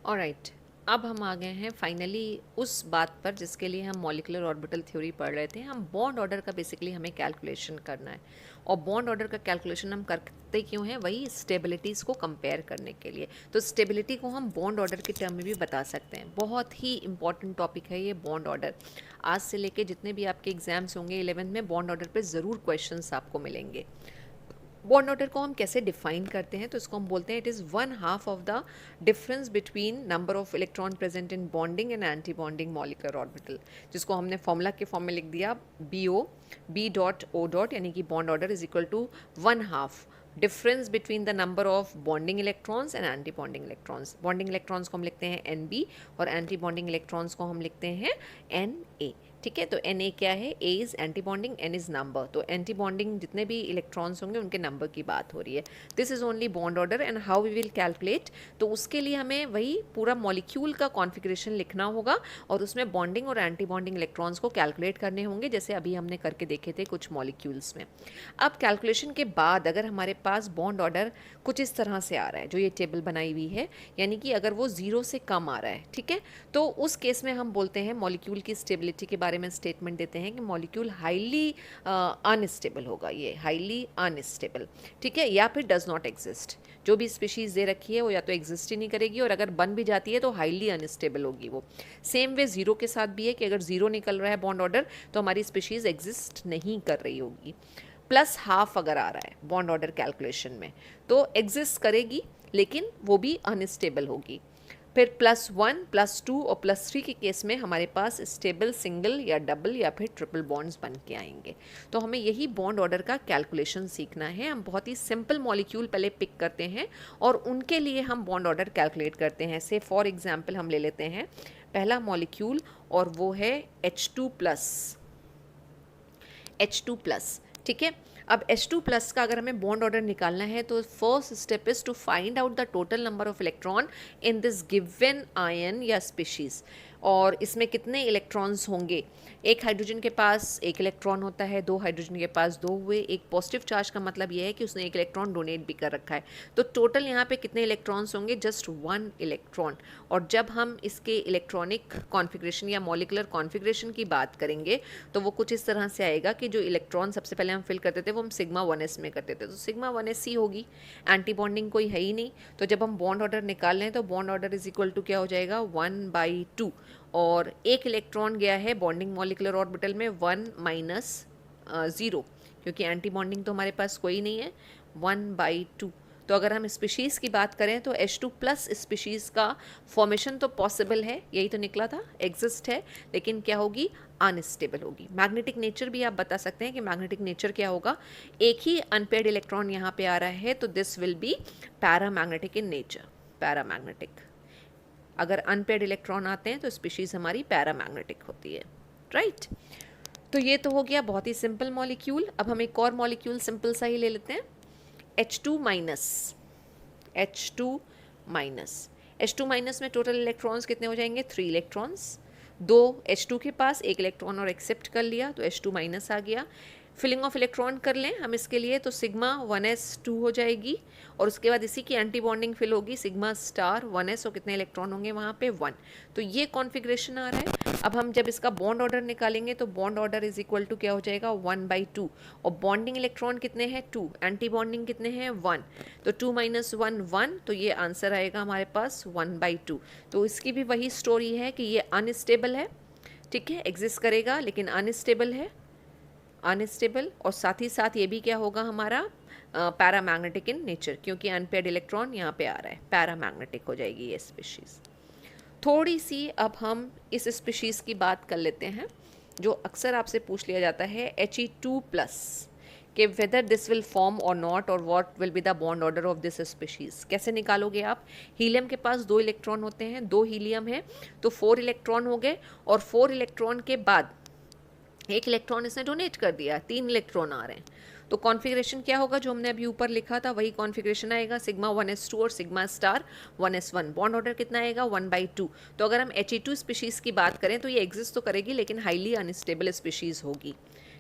Alright, अब हम आ गए हैं फाइनली उस बात पर जिसके लिए हम मॉलिक्यूलर ऑर्बिटल थ्योरी पढ़ रहे थे। हम बॉन्ड ऑर्डर का बेसिकली हमें कैलकुलेशन करना है, और बॉन्ड ऑर्डर का कैलकुलेशन हम करते क्यों हैं, वही स्टेबिलिटीज़ को कंपेयर करने के लिए। तो स्टेबिलिटी को हम बॉन्ड ऑर्डर के टर्म में भी बता सकते हैं। बहुत ही इंपॉर्टेंट टॉपिक है ये बॉन्ड ऑर्डर। आज से लेके जितने भी आपके एग्जाम्स होंगे 11th में, बॉन्ड ऑर्डर पे ज़रूर क्वेश्चंस आपको मिलेंगे। बॉन्ड ऑर्डर को हम कैसे डिफाइन करते हैं, तो इसको हम बोलते हैं it is 1/2 of the difference between number of electron present in bonding and anti bonding molecular orbital, जिसको हमने फॉर्मूला के फॉर्म में लिख दिया BO B.O. यानी कि bond order is equal to 1/2 difference between the number of bonding electrons and anti bonding electrons. Bonding electrons को हम लिखते हैं NB और एंटी बॉन्डिंग इलेक्ट्रॉन्स को हम लिखते हैं NA। ठीक है, तो Na क्या है, A is anti bonding, N is number. तो एंटी बॉन्डिंग जितने भी इलेक्ट्रॉन्स होंगे उनके नंबर की बात हो रही है। This is only bond order and how we will calculate, तो उसके लिए हमें वही पूरा मॉलिक्यूल का कॉन्फ़िगरेशन लिखना होगा और उसमें बॉन्डिंग और एंटी बॉन्डिंग इलेक्ट्रॉन्स को कैलकुलेट करने होंगे, जैसे अभी हमने करके देखे थे कुछ मॉलिक्यूल्स में। अब कैलकुलेशन के बाद अगर हमारे पास बॉन्ड ऑर्डर कुछ इस तरह से आ रहा है, जो ये टेबल बनाई हुई है, यानी कि अगर वो 0 से कम आ रहा है, ठीक है, तो उस केस में हम बोलते हैं मॉलिक्यूल की स्टेबिलिटी के बारे में स्टेटमेंट देते हैं कि मॉलिक्यूल हाईली अनस्टेबल होगा, ये हाईली अनस्टेबल, ठीक है, या फिर डज नॉट एग्जिस्ट। जो भी स्पीशीज़ दे रखी है वो या तो एग्जिस्ट ही नहीं करेगी, और अगर बन भी जाती है तो हाईली अनस्टेबल होगी वो। सेम वे 0 के साथ भी है कि अगर 0 निकल रहा है बॉन्ड ऑर्डर तो हमारी स्पीशीज़ एग्जिस्ट नहीं कर रही होगी। प्लस हाफ अगर आ रहा है बॉन्ड ऑर्डर कैलकुलेशन में तो एग्जिस्ट करेगी, लेकिन वो भी अनस्टेबल होगी। फिर +1, +2 और +3 के केस में हमारे पास स्टेबल सिंगल या डबल या फिर ट्रिपल बॉन्ड्स बन के आएंगे। तो हमें यही बॉन्ड ऑर्डर का कैलकुलेशन सीखना है। हम बहुत ही सिंपल मॉलिक्यूल पहले पिक करते हैं और उनके लिए हम बॉन्ड ऑर्डर कैलकुलेट करते हैं। से फॉर एग्जांपल हम ले लेते हैं पहला मॉलिक्यूल और वो है H2+, ठीक है। अब H2+ का अगर हमें बॉन्ड ऑर्डर निकालना है तो first step is to find out the total number of electron in this given ion या स्पीशीज, और इसमें कितने इलेक्ट्रॉन्स होंगे। एक हाइड्रोजन के पास एक इलेक्ट्रॉन होता है, दो हाइड्रोजन के पास दो हुए। एक पॉजिटिव चार्ज का मतलब यह है कि उसने एक इलेक्ट्रॉन डोनेट भी कर रखा है। तो टोटल यहाँ पे कितने इलेक्ट्रॉन्स होंगे, जस्ट 1 इलेक्ट्रॉन। और जब हम इसके इलेक्ट्रॉनिक कॉन्फ़िगरेशन या मॉलिकुलर कॉन्फ़िगरेशन की बात करेंगे तो वो कुछ इस तरह से आएगा कि जो इलेक्ट्रॉन सबसे पहले हम फिल करते थे वो हम सिग्मा 1s में करते थे, तो सिग्मा 1s ही होगी। एंटी बॉन्डिंग कोई है ही नहीं, तो जब हम बॉन्ड ऑर्डर निकाल रहे हैं तो bond order is equal to क्या हो जाएगा, 1/2। और एक इलेक्ट्रॉन गया है बॉन्डिंग मॉलिकुलर ऑर्बिटल में 1 - 0, क्योंकि एंटी बॉन्डिंग तो हमारे पास कोई नहीं है, 1/2। तो अगर हम स्पीशीज़ की बात करें तो H2+ स्पीशीज़ का फॉर्मेशन तो पॉसिबल है, यही तो निकला था, एग्जिस्ट है, लेकिन क्या होगी, अनस्टेबल होगी। मैग्नेटिक नेचर भी आप बता सकते हैं कि मैग्नेटिक नेचर क्या होगा। एक ही अनपेयर्ड इलेक्ट्रॉन यहाँ पे आ रहा है तो this will be paramagnetic in nature, paramagnetic. अगर अनपेयर्ड इलेक्ट्रॉन आते हैं तो स्पीशीज़ हमारी पैरामैग्नेटिक होती है, राइट। तो ये तो हो गया बहुत ही सिंपल मॉलिक्यूल। अब हम एक और मॉलिक्यूल सिंपल सा ही ले लेते हैं, H2-, H2- में टोटल इलेक्ट्रॉन्स कितने हो जाएंगे, 3 इलेक्ट्रॉन्स। दो H2 के पास एक इलेक्ट्रॉन और एक्सेप्ट कर लिया तो H2- आ गया। फिलिंग ऑफ इलेक्ट्रॉन कर लें हम इसके लिए तो सिग्मा 1s2 हो जाएगी, और उसके बाद इसी की एंटी बॉन्डिंग फिल होगी सिग्मा स्टार 1s, और कितने इलेक्ट्रॉन होंगे वहाँ पे 1। तो ये कॉन्फ़िगरेशन आ रहा है। अब हम जब इसका बॉन्ड ऑर्डर निकालेंगे तो bond order is equal to क्या हो जाएगा, 1/2। और बॉन्डिंग इलेक्ट्रॉन कितने हैं, 2, एंटी बॉन्डिंग कितने हैं, 1। तो 2 - 1 1, तो ये आंसर आएगा हमारे पास 1/2। तो इसकी भी वही स्टोरी है कि ये अनस्टेबल है, ठीक है, एग्जिस्ट करेगा लेकिन अनस्टेबल है, अनस्टेबल। और साथ ही साथ ये भी क्या होगा हमारा, पैरामैग्नेटिक इन नेचर, क्योंकि अनपेयर्ड इलेक्ट्रॉन यहाँ पे आ रहा है, पैरामैग्नेटिक हो जाएगी ये स्पीशीज़। थोड़ी सी अब हम इस स्पीशीज़ की बात कर लेते हैं जो अक्सर आपसे पूछ लिया जाता है, He2+, कि वेदर दिस विल फॉर्म और नॉट, और what will be the bond order of this species. कैसे निकालोगे आप, हीलियम के पास 2 इलेक्ट्रॉन होते हैं, 2 हीलियम है तो 4 इलेक्ट्रॉन हो गए, और 4 इलेक्ट्रॉन के बाद एक इलेक्ट्रॉन इसने डोनेट कर दिया, 3 इलेक्ट्रॉन आ रहे हैं। तो कॉन्फ़िगरेशन क्या होगा, जो हमने अभी ऊपर लिखा था वही कॉन्फ़िगरेशन आएगा, सिग्मा 1s2 और sigma star 1s1। Bond order कितना आएगा, 1/2। तो अगर हम He2 स्पीशीज़ की बात करें तो ये एग्जिस्ट तो करेगी लेकिन हाईली अनस्टेबल स्पीशीज़ होगी,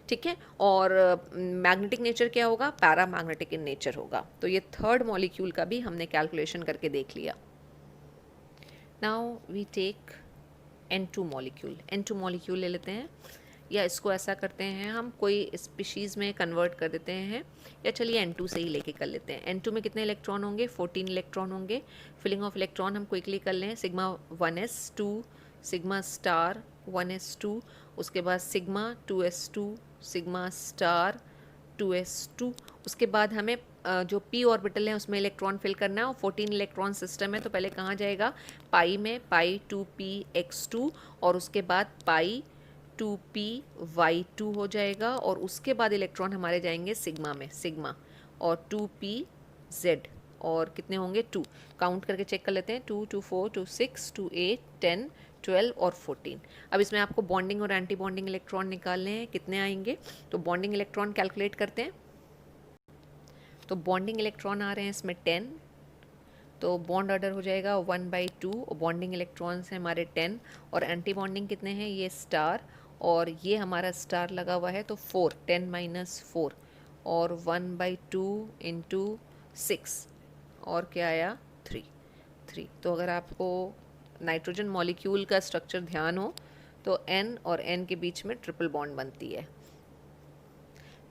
ठीक है। और मैग्नेटिक नेचर क्या होगा, पैरामैग्नेटिक इन नेचर होगा। तो ये थर्ड मॉलिक्यूल का भी हमने कैलकुलेशन करके देख लिया। Now we take N2 molecule ले लेते हैं, या इसको ऐसा करते हैं हम कोई स्पीशीज़ में कन्वर्ट कर देते हैं, या चलिए N2 से ही लेके कर लेते हैं। N2 में कितने इलेक्ट्रॉन होंगे, 14 इलेक्ट्रॉन होंगे। फिलिंग ऑफ इलेक्ट्रॉन हम क्विकली कर लें, sigma 1s2, sigma star 1s2, उसके बाद sigma 2s2, sigma star 2s2। उसके बाद हमें जो p ऑर्बिटल है उसमें इलेक्ट्रॉन फिल करना है, और 14 इलेक्ट्रॉन सिस्टम है तो पहले कहाँ जाएगा, पाई में, पाई 2px2, और उसके बाद पाई 2py2 हो जाएगा, और उसके बाद इलेक्ट्रॉन हमारे जाएंगे सिग्मा में, सिग्मा और 2pz, और कितने होंगे 2। काउंट करके चेक कर लेते हैं, 2 2 4 2 6 2 8 10 12 और 14। अब इसमें आपको बॉन्डिंग और एंटी बॉन्डिंग इलेक्ट्रॉन निकालने हैं, कितने आएंगे। तो बॉन्डिंग इलेक्ट्रॉन कैलकुलेट करते हैं, तो बॉन्डिंग इलेक्ट्रॉन आ रहे हैं इसमें 10, तो बॉन्ड ऑर्डर हो जाएगा 1/2। बॉन्डिंग इलेक्ट्रॉन्स हैं हमारे 10, और एंटी बॉन्डिंग कितने हैं, ये स्टार, और ये हमारा स्टार लगा हुआ है तो 4, 10 - 4, और 1/2 × 6, और क्या आया 3। तो अगर आपको नाइट्रोजन मॉलिक्यूल का स्ट्रक्चर ध्यान हो तो N और N के बीच में ट्रिपल बॉन्ड बनती है।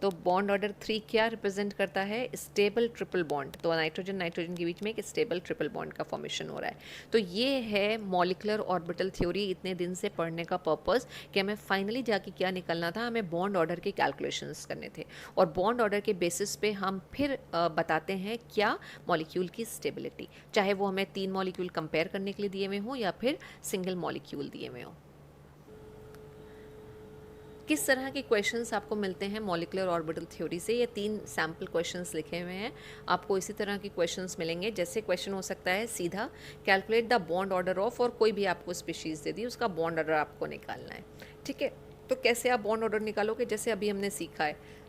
तो बॉन्ड ऑर्डर 3 क्या रिप्रेजेंट करता है? Stable triple bond. तो नाइट्रोजन नाइट्रोजन के बीच में एक स्टेबल ट्रिपल बॉन्ड का फॉर्मेशन हो रहा है। तो ये है मॉलिकुलर ऑर्बिटल थ्योरी इतने दिन से पढ़ने का पर्पस, कि हमें फाइनली जाके क्या निकलना था, हमें बॉन्ड ऑर्डर के कैलकुलेशंस करने थे, और बॉन्ड ऑर्डर के बेसिस पे हम फिर बताते हैं क्या मॉलिक्यूल की स्टेबिलिटी, चाहे वो हमें 3 मॉलिक्यूल कंपेयर करने के लिए दिए हुए हों या फिर सिंगल मॉलिक्यूल दिए हुए हों। किस तरह के क्वेश्चंस आपको मिलते हैं मॉलिकुलर ऑर्बिटल थ्योरी से? ये 3 सैम्पल क्वेश्चंस लिखे हुए हैं, आपको इसी तरह के क्वेश्चंस मिलेंगे। जैसे क्वेश्चन हो सकता है सीधा, calculate the bond order of, और कोई भी आपको स्पीशीज़ दे दी, उसका बॉन्ड ऑर्डर आपको निकालना है। ठीक है, तो कैसे आप बॉन्ड ऑर्डर निकालोगे? जैसे अभी हमने सीखा है,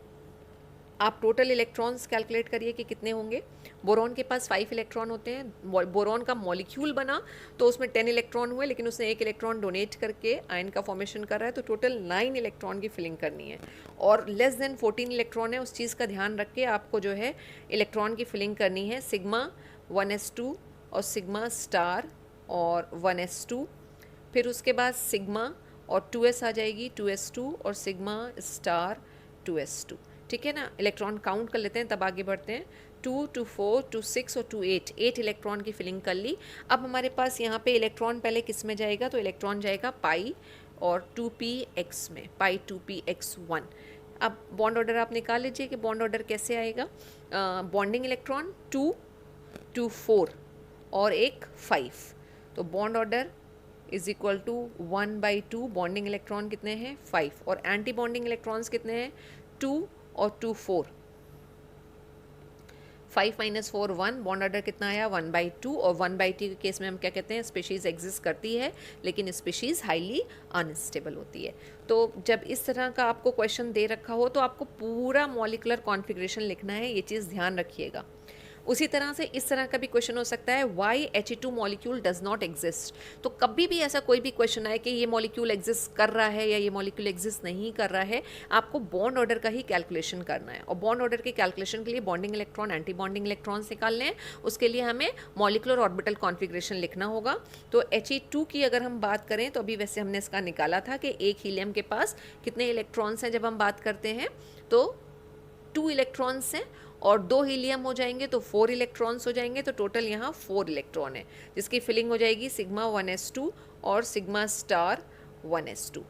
आप टोटल इलेक्ट्रॉन्स कैलकुलेट करिए कि कितने होंगे। बोरॉन के पास 5 इलेक्ट्रॉन होते हैं। बोरॉन का मॉलिक्यूल बना तो उसमें 10 इलेक्ट्रॉन हुए, लेकिन उसने 1 इलेक्ट्रॉन डोनेट करके आयन का फॉर्मेशन कर रहा है, तो टोटल 9 इलेक्ट्रॉन की फिलिंग करनी है, और लेस देन 14 इलेक्ट्रॉन है। उस चीज़ का ध्यान रख के आपको जो है इलेक्ट्रॉन की फिलिंग करनी है, सिग्मा 1s2 और सिग्मा स्टार और 1s2, फिर उसके बाद सिग्मा और 2s आ जाएगी, 2s2 और सिग्मा स्टार 2s2। ठीक है ना, इलेक्ट्रॉन काउंट कर लेते हैं तब आगे बढ़ते हैं। 2 2 4 2 6 और 2 8 इलेक्ट्रॉन की फिलिंग कर ली। अब हमारे पास यहाँ पे इलेक्ट्रॉन पहले किस में जाएगा? तो इलेक्ट्रॉन जाएगा पाई और 2px में, पाई 2px1। अब बॉन्ड ऑर्डर आप निकाल लीजिए कि बॉन्ड ऑर्डर कैसे आएगा। बॉन्डिंग इलेक्ट्रॉन 2 2 4 और एक 5, तो bond order is equal to 1/2। Bonding electron कितने हैं? 5, और एंटी बॉन्डिंग इलेक्ट्रॉन्स कितने हैं? 2 और 2 4। 5 - 4 1, बॉन्ड ऑर्डर कितना आया? 1/2, और 1/2 के केस में हम क्या कहते हैं? स्पीशीज़ एग्जिस्ट करती है, लेकिन स्पीशीज़ हाईली अनस्टेबल होती है। तो जब इस तरह का आपको क्वेश्चन दे रखा हो तो आपको पूरा मॉलिकुलर कॉन्फ़िगरेशन लिखना है, ये चीज़ ध्यान रखिएगा। उसी तरह से इस तरह का भी क्वेश्चन हो सकता है, why He2 molecule does not exist. तो कभी भी ऐसा कोई भी क्वेश्चन आए कि ये मॉलिक्यूल एग्जिस्ट कर रहा है या ये मॉलिक्यूल एग्जिस्ट नहीं कर रहा है, आपको बॉन्ड ऑर्डर का ही कैलकुलेशन करना है, और बॉन्ड ऑर्डर के कैलकुलेशन के लिए bonding electron, anti bonding electrons निकालने हैं। उसके लिए हमें मॉलिकुलर ऑर्बिटल कॉन्फिग्रेशन लिखना होगा। तो He2 की अगर हम बात करें तो अभी वैसे हमने इसका निकाला था कि एक हीलियम के पास कितने इलेक्ट्रॉन्स हैं। जब हम बात करते हैं तो 2 इलेक्ट्रॉन्स हैं, और 2 हीलियम हो जाएंगे तो 4 इलेक्ट्रॉन्स हो जाएंगे, तो टोटल यहाँ 4 इलेक्ट्रॉन है, जिसकी फिलिंग हो जाएगी सिग्मा 1s2 और sigma star 1s2।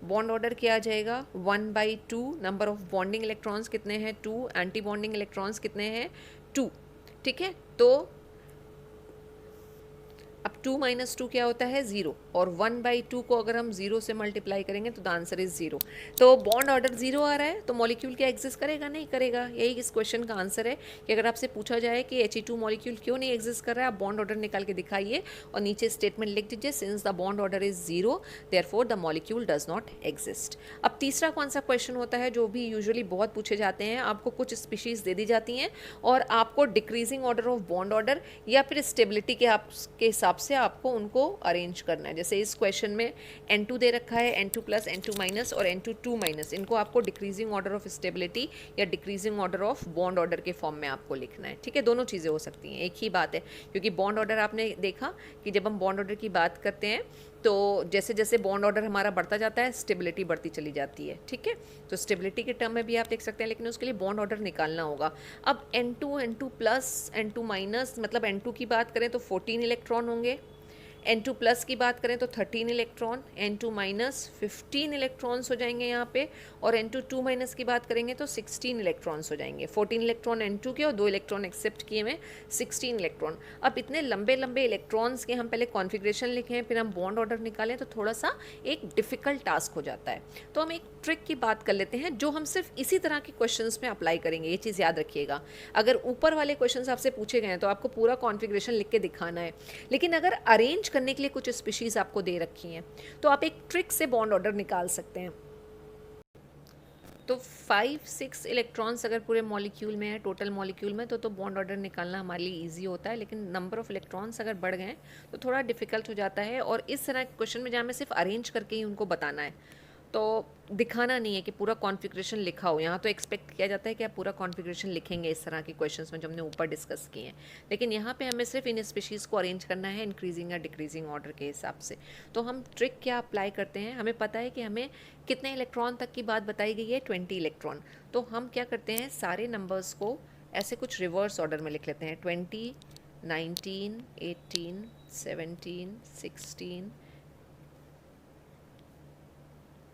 Bond order क्या आ जाएगा? 1/2। नंबर ऑफ बॉन्डिंग इलेक्ट्रॉन्स कितने हैं? 2। एंटी बॉन्डिंग इलेक्ट्रॉन्स कितने हैं? 2। ठीक है, तो अब 2 - 2 क्या होता है? 0, और 1/2 को अगर हम 0 से मल्टीप्लाई करेंगे तो द आंसर इज 0। तो बॉन्ड ऑर्डर 0 आ रहा है, तो मॉलिक्यूल क्या एग्जिस्ट करेगा? नहीं करेगा। यही इस क्वेश्चन का आंसर है कि अगर आपसे पूछा जाए कि He2 मॉलिक्यूल क्यों नहीं एग्जिस्ट कर रहा है, आप बॉन्ड ऑर्डर निकाल के दिखाइए और नीचे स्टेटमेंट लिख दीजिए, since the bond order is 0 therefore the molecule does not exist. अब तीसरा कौन सा क्वेश्चन होता है जो भी यूजुअली बहुत पूछे जाते हैं, आपको कुछ स्पीशीज दे दी जाती हैं और आपको decreasing order of bond order या फिर स्टेबिलिटी के हिसाब से आपको उनको अरेंज करना है। जैसे इस क्वेश्चन में N2 दे रखा है, N2 प्लस, N2 माइनस और N2 2 माइनस, इनको आपको डिक्रीजिंग ऑर्डर ऑफ स्टेबिलिटी या decreasing order of bond order के फॉर्म में आपको लिखना है। ठीक है, दोनों चीज़ें हो सकती हैं, एक ही बात है, क्योंकि बॉन्ड ऑर्डर आपने देखा कि जब हम बॉन्ड ऑर्डर की बात करते हैं तो जैसे जैसे बॉन्ड ऑर्डर हमारा बढ़ता जाता है स्टेबिलिटी बढ़ती चली जाती है। ठीक है, तो स्टेबिलिटी के टर्म में भी आप देख सकते हैं, लेकिन उसके लिए बॉन्ड ऑर्डर निकालना होगा। अब N2 N2 plus N2 minus, मतलब N2 की बात करें तो 14 इलेक्ट्रॉन होंगे, N2 प्लस की बात करें तो 13 इलेक्ट्रॉन, N2 माइनस 15 इलेक्ट्रॉन्स हो जाएंगे यहाँ पे, और N2 2 माइनस की बात करेंगे तो 16 इलेक्ट्रॉन्स हो जाएंगे। 14 इलेक्ट्रॉन N2 के और 2 इलेक्ट्रॉन एक्सेप्ट किए हुए, 16 इलेक्ट्रॉन। अब इतने लंबे लंबे इलेक्ट्रॉन्स के हम पहले कॉन्फ़िगरेशन लिखें, फिर हम बॉन्ड ऑर्डर निकालें, तो थोड़ा सा एक डिफ़िकल्ट टास्क हो जाता है। तो हम एक ट्रिक की बात कर लेते हैं जो हम सिर्फ इसी तरह के क्वेश्चंस में अप्लाई करेंगे। ये चीज़ याद रखिएगा, अगर ऊपर वाले क्वेश्चंस आपसे पूछे गए हैं तो आपको पूरा कॉन्फ़िगरेशन लिख के दिखाना है, लेकिन अगर अरेंज करने के लिए कुछ स्पीशीज़ आपको दे रखी हैं तो आप एक ट्रिक से बॉन्ड ऑर्डर निकाल सकते हैं। तो 5-6 इलेक्ट्रॉन्स अगर पूरे मॉलिक्यूल में है, टोटल मॉलिक्यूल में, तो बॉन्ड ऑर्डर निकालना हमारे लिए ईजी होता है, लेकिन नंबर ऑफ इलेक्ट्रॉन्स अगर बढ़ गए तो थोड़ा डिफिकल्ट हो जाता है। और इस तरह के क्वेश्चन में जहाँ हमें सिर्फ अरेंज करके ही उनको बताना है, तो दिखाना नहीं है कि पूरा कॉन्फ़िगरेशन लिखा हो। यहाँ तो एक्सपेक्ट किया जाता है कि आप पूरा कॉन्फ़िगरेशन लिखेंगे इस तरह के क्वेश्चंस में जो हमने ऊपर डिस्कस किए हैं, लेकिन यहाँ पे हमें सिर्फ इन स्पीशीज़ को अरेंज करना है इंक्रीजिंग या डिक्रीजिंग ऑर्डर के हिसाब से। तो हम ट्रिक क्या अप्लाई करते हैं, हमें पता है कि हमें कितने इलेक्ट्रॉन तक की बात बताई गई है, 20 इलेक्ट्रॉन। तो हम क्या करते हैं, सारे नंबर्स को ऐसे कुछ रिवर्स ऑर्डर में लिख लेते हैं, 20, 19, 18, 17, 16।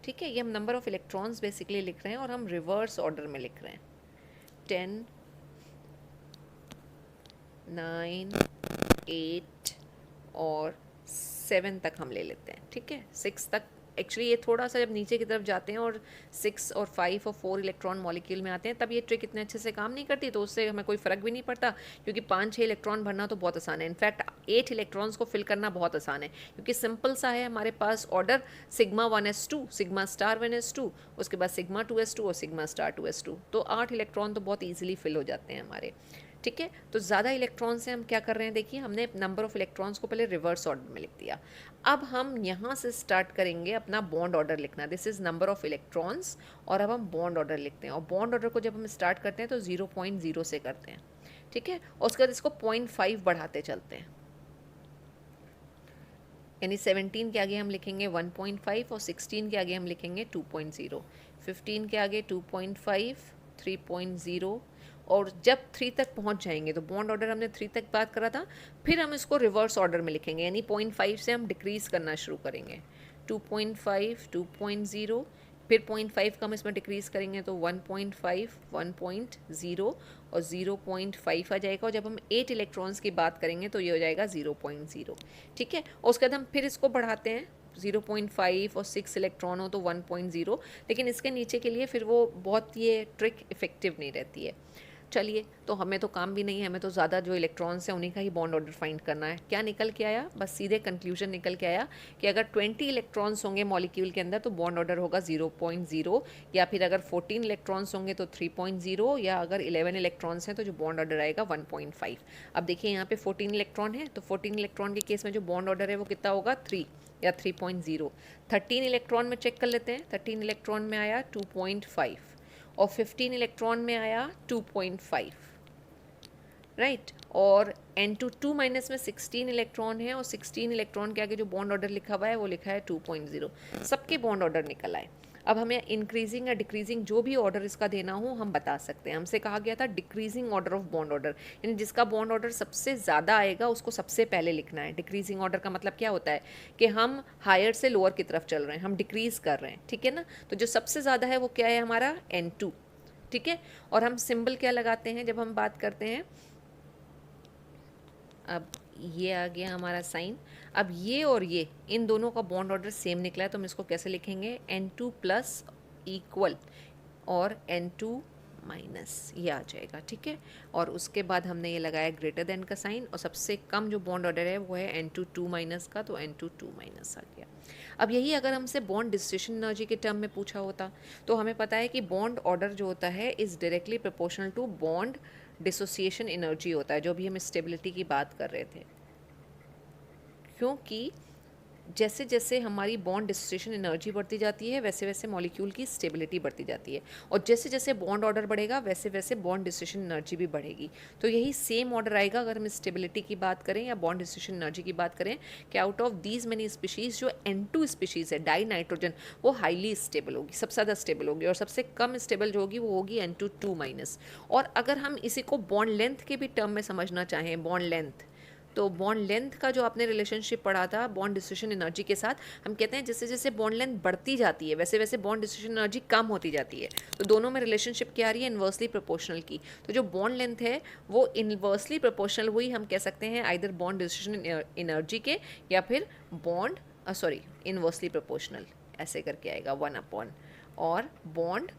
ठीक है, ये हम नंबर ऑफ इलेक्ट्रॉन्स बेसिकली लिख रहे हैं और हम रिवर्स ऑर्डर में लिख रहे हैं। 10, 9, 8 और 7 तक हम ले लेते हैं। ठीक है, 6 तक एक्चुअली ये थोड़ा सा जब नीचे की तरफ जाते हैं और 6 और 5 और 4 इलेक्ट्रॉन मॉलिक्यूल में आते हैं तब ये ट्रिक इतने अच्छे से काम नहीं करती, तो उससे हमें कोई फ़र्क भी नहीं पड़ता, क्योंकि 5-6 इलेक्ट्रॉन भरना तो बहुत आसान है। इनफैक्ट 8 इलेक्ट्रॉन्स को फिल करना बहुत आसान है, क्योंकि सिंपल सा है हमारे पास order, sigma 1s2, sigma star 1s2, उसके बाद सिग्मा 2s2 और सिग्मा स्टार 2s2। तो 8 इलेक्ट्रॉन तो बहुत ईजिली फिल हो जाते हैं हमारे। ठीक है, तो ज़्यादा इलेक्ट्रॉन से हम क्या कर रहे हैं, देखिए हमने नंबर ऑफ इलेक्ट्रॉन्स को पहले रिवर्स ऑर्डर में लिख दिया। अब हम यहाँ से स्टार्ट करेंगे अपना बॉन्ड ऑर्डर लिखना। This is number of electrons और अब हम बॉन्ड ऑर्डर लिखते हैं, और बॉन्ड ऑर्डर को जब हम स्टार्ट करते हैं तो 0.0 से करते हैं। ठीक है, और उसके बाद इसको 0.5 बढ़ाते चलते हैं, यानी 17 के आगे हम लिखेंगे 1.5 और 16 के आगे हम लिखेंगे 2.0, 15 के आगे 2.5, 3.0, और जब 3 तक पहुंच जाएंगे, तो बॉन्ड ऑर्डर हमने 3 तक बात करा था, फिर हम इसको रिवर्स ऑर्डर में लिखेंगे, यानी 0.5 से हम डिक्रीज करना शुरू करेंगे। 2.5, 2.0, फिर 0.5 का हम इसमें डिक्रीज करेंगे तो 1.5, 1.0 और 0.5 आ जाएगा, और जब हम 8 इलेक्ट्रॉन्स की बात करेंगे तो ये हो जाएगा 0.0। ठीक है, और उसके बाद हम फिर इसको बढ़ाते हैं, 0.5 और 6 इलेक्ट्रॉन हो तो 1.0, लेकिन इसके नीचे के लिए फिर वो बहुत ये ट्रिक इफेक्टिव नहीं रहती है। चलिए, तो हमें तो काम भी नहीं है, हमें तो ज़्यादा जो इलेक्ट्रॉन्स हैं उन्हीं का ही बॉन्ड ऑर्डर फाइंड करना है। क्या निकल के आया, बस सीधे कंक्लूजन निकल के आया कि अगर 20 इलेक्ट्रॉन्स होंगे मॉलिक्यूल के अंदर तो बॉन्ड ऑर्डर होगा 0.0, या फिर अगर 14 इलेक्ट्रॉन्स होंगे तो 3.0, या अगर 11 इलेक्ट्रॉन्स हैं तो जो बॉन्ड ऑर्डर आएगा 1.5। अब देखिए यहाँ पे 14 इलेक्ट्रॉन है, तो 14 इलेक्ट्रॉन के केस में जो बॉन्ड ऑर्डर है वो कितना होगा, 3 या 3.0। 13 इलेक्ट्रॉन में चेक कर लेते हैं, 13 इलेक्ट्रॉन में आया 2.5 और 15 इलेक्ट्रॉन में आया 2.5, राइट। और N2 माइनस में 16 इलेक्ट्रॉन है, और 16 इलेक्ट्रॉन के आगे जो बॉन्ड ऑर्डर लिखा हुआ है वो लिखा है 2.0। सबके बॉन्ड ऑर्डर निकल आए। अब हमें इंक्रीजिंग या डिक्रीजिंग जो भी ऑर्डर इसका देना हो हम बता सकते हैं। हमसे कहा गया था decreasing order of bond order, यानी जिसका बॉन्ड ऑर्डर सबसे ज़्यादा आएगा उसको सबसे पहले लिखना है। डिक्रीजिंग ऑर्डर का मतलब क्या होता है कि हम हायर से लोअर की तरफ चल रहे हैं, हम डिक्रीज कर रहे हैं। ठीक है ना, तो जो सबसे ज़्यादा है वो क्या है, हमारा N2। ठीक है, और हम सिंबल क्या लगाते हैं जब हम बात करते हैं, अब ये आ गया हमारा साइन। अब ये और ये इन दोनों का बॉन्ड ऑर्डर सेम निकला है, तो हम इसको कैसे लिखेंगे, N2 प्लस इक्वल और N2 माइनस, ये आ जाएगा। ठीक है, और उसके बाद हमने ये लगाया ग्रेटर देन का साइन, और सबसे कम जो बॉन्ड ऑर्डर है वो है N2 2 माइनस का, तो N2 2 माइनस आ गया। अब यही अगर हमसे बॉन्ड डिस्ट्रीब्यूशन एनर्जी के टर्म में पूछा होता, तो हमें पता है कि बॉन्ड ऑर्डर जो होता है is directly proportional to bond dissociation energy होता है, जो भी हम स्टेबिलिटी की बात कर रहे थे। क्योंकि जैसे जैसे हमारी बॉन्ड डिसोसिएशन एनर्जी बढ़ती जाती है वैसे वैसे मॉलिक्यूल की स्टेबिलिटी बढ़ती जाती है, और जैसे जैसे बॉन्ड ऑर्डर बढ़ेगा वैसे वैसे बॉन्ड डिसोसिएशन एनर्जी भी बढ़ेगी। तो यही सेम ऑर्डर आएगा अगर हम स्टेबिलिटी की बात करें या बॉन्ड डिसोसिएशन एनर्जी की बात करें, कि out of these many species जो N2 स्पीशीज़ है डाई नाइट्रोजन, वो हाईली स्टेबल होगी, सबसे ज़्यादा स्टेबल होगी, और सबसे कम स्टेबल जो होगी वो होगी N2 2 माइनस। और अगर हम इसी को बॉन्ड लेंथ के भी टर्म में समझना चाहें, बॉन्ड लेंथ, तो बॉन्ड लेंथ का जो आपने रिलेशनशिप पढ़ा था बॉन्ड डिसोसिएशन एनर्जी के साथ, हम कहते हैं जैसे जैसे बॉन्ड लेंथ बढ़ती जाती है वैसे वैसे बॉन्ड डिसोसिएशन एनर्जी कम होती जाती है। तो दोनों में रिलेशनशिप क्या आ रही है, इन्वर्सली प्रोपोर्शनल की। तो जो बॉन्ड लेंथ है वो इन्वर्सली प्रोपोर्शनल हुई, हम कह सकते हैं आइदर बॉन्ड डिसोसिएशन एनर्जी के या फिर बॉन्ड इन्वर्सली प्रोपोर्शनल, ऐसे करके आएगा 1/, और बॉन्ड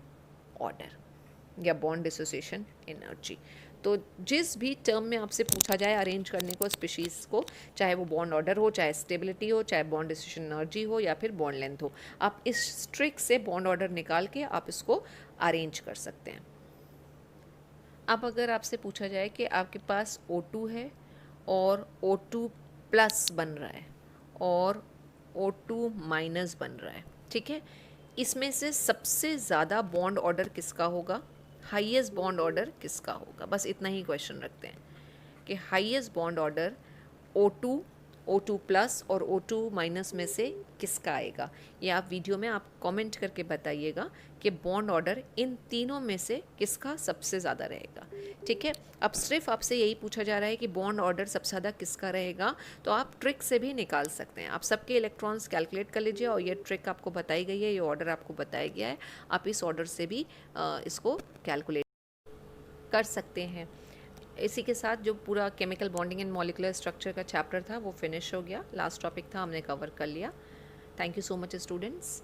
ऑर्डर या बॉन्ड डिसोसिएशन एनर्जी। तो जिस भी टर्म में आपसे पूछा जाए अरेंज करने को स्पीशीज़ को, चाहे वो बॉन्ड ऑर्डर हो, चाहे स्टेबिलिटी हो, चाहे बॉन्ड डिसोसिएशन एनर्जी हो, या फिर बॉन्ड लेंथ हो, आप इस ट्रिक से बॉन्ड ऑर्डर निकाल के आप इसको अरेंज कर सकते हैं। अब अगर आपसे पूछा जाए कि आपके पास O2 है और O2 प्लस बन रहा है और O2 माइनस बन रहा है, ठीक है, इसमें से सबसे ज़्यादा बॉन्ड ऑर्डर किसका होगा, हाईएस्ट बॉन्ड ऑर्डर किसका होगा, बस इतना ही क्वेश्चन रखते हैं कि highest bond order O2, O2 plus और O2 माइनस में से किसका आएगा। ये आप वीडियो में आप कमेंट करके बताइएगा कि बॉन्ड ऑर्डर इन तीनों में से किसका सबसे ज़्यादा रहेगा। ठीक है, अब सिर्फ आपसे यही पूछा जा रहा है कि बॉन्ड ऑर्डर सबसे ज़्यादा किसका रहेगा, तो आप ट्रिक से भी निकाल सकते हैं। आप सबके इलेक्ट्रॉन्स कैलकुलेट कर लीजिए और ये ट्रिक आपको बताई गई है, ये ऑर्डर आपको बताया गया है, आप इस ऑर्डर से भी इसको कैलकुलेट कर सकते हैं। इसी के साथ जो पूरा chemical bonding and molecular structure का चैप्टर था वो फिनिश हो गया। लास्ट टॉपिक था, हमने कवर कर लिया। Thank you so much students.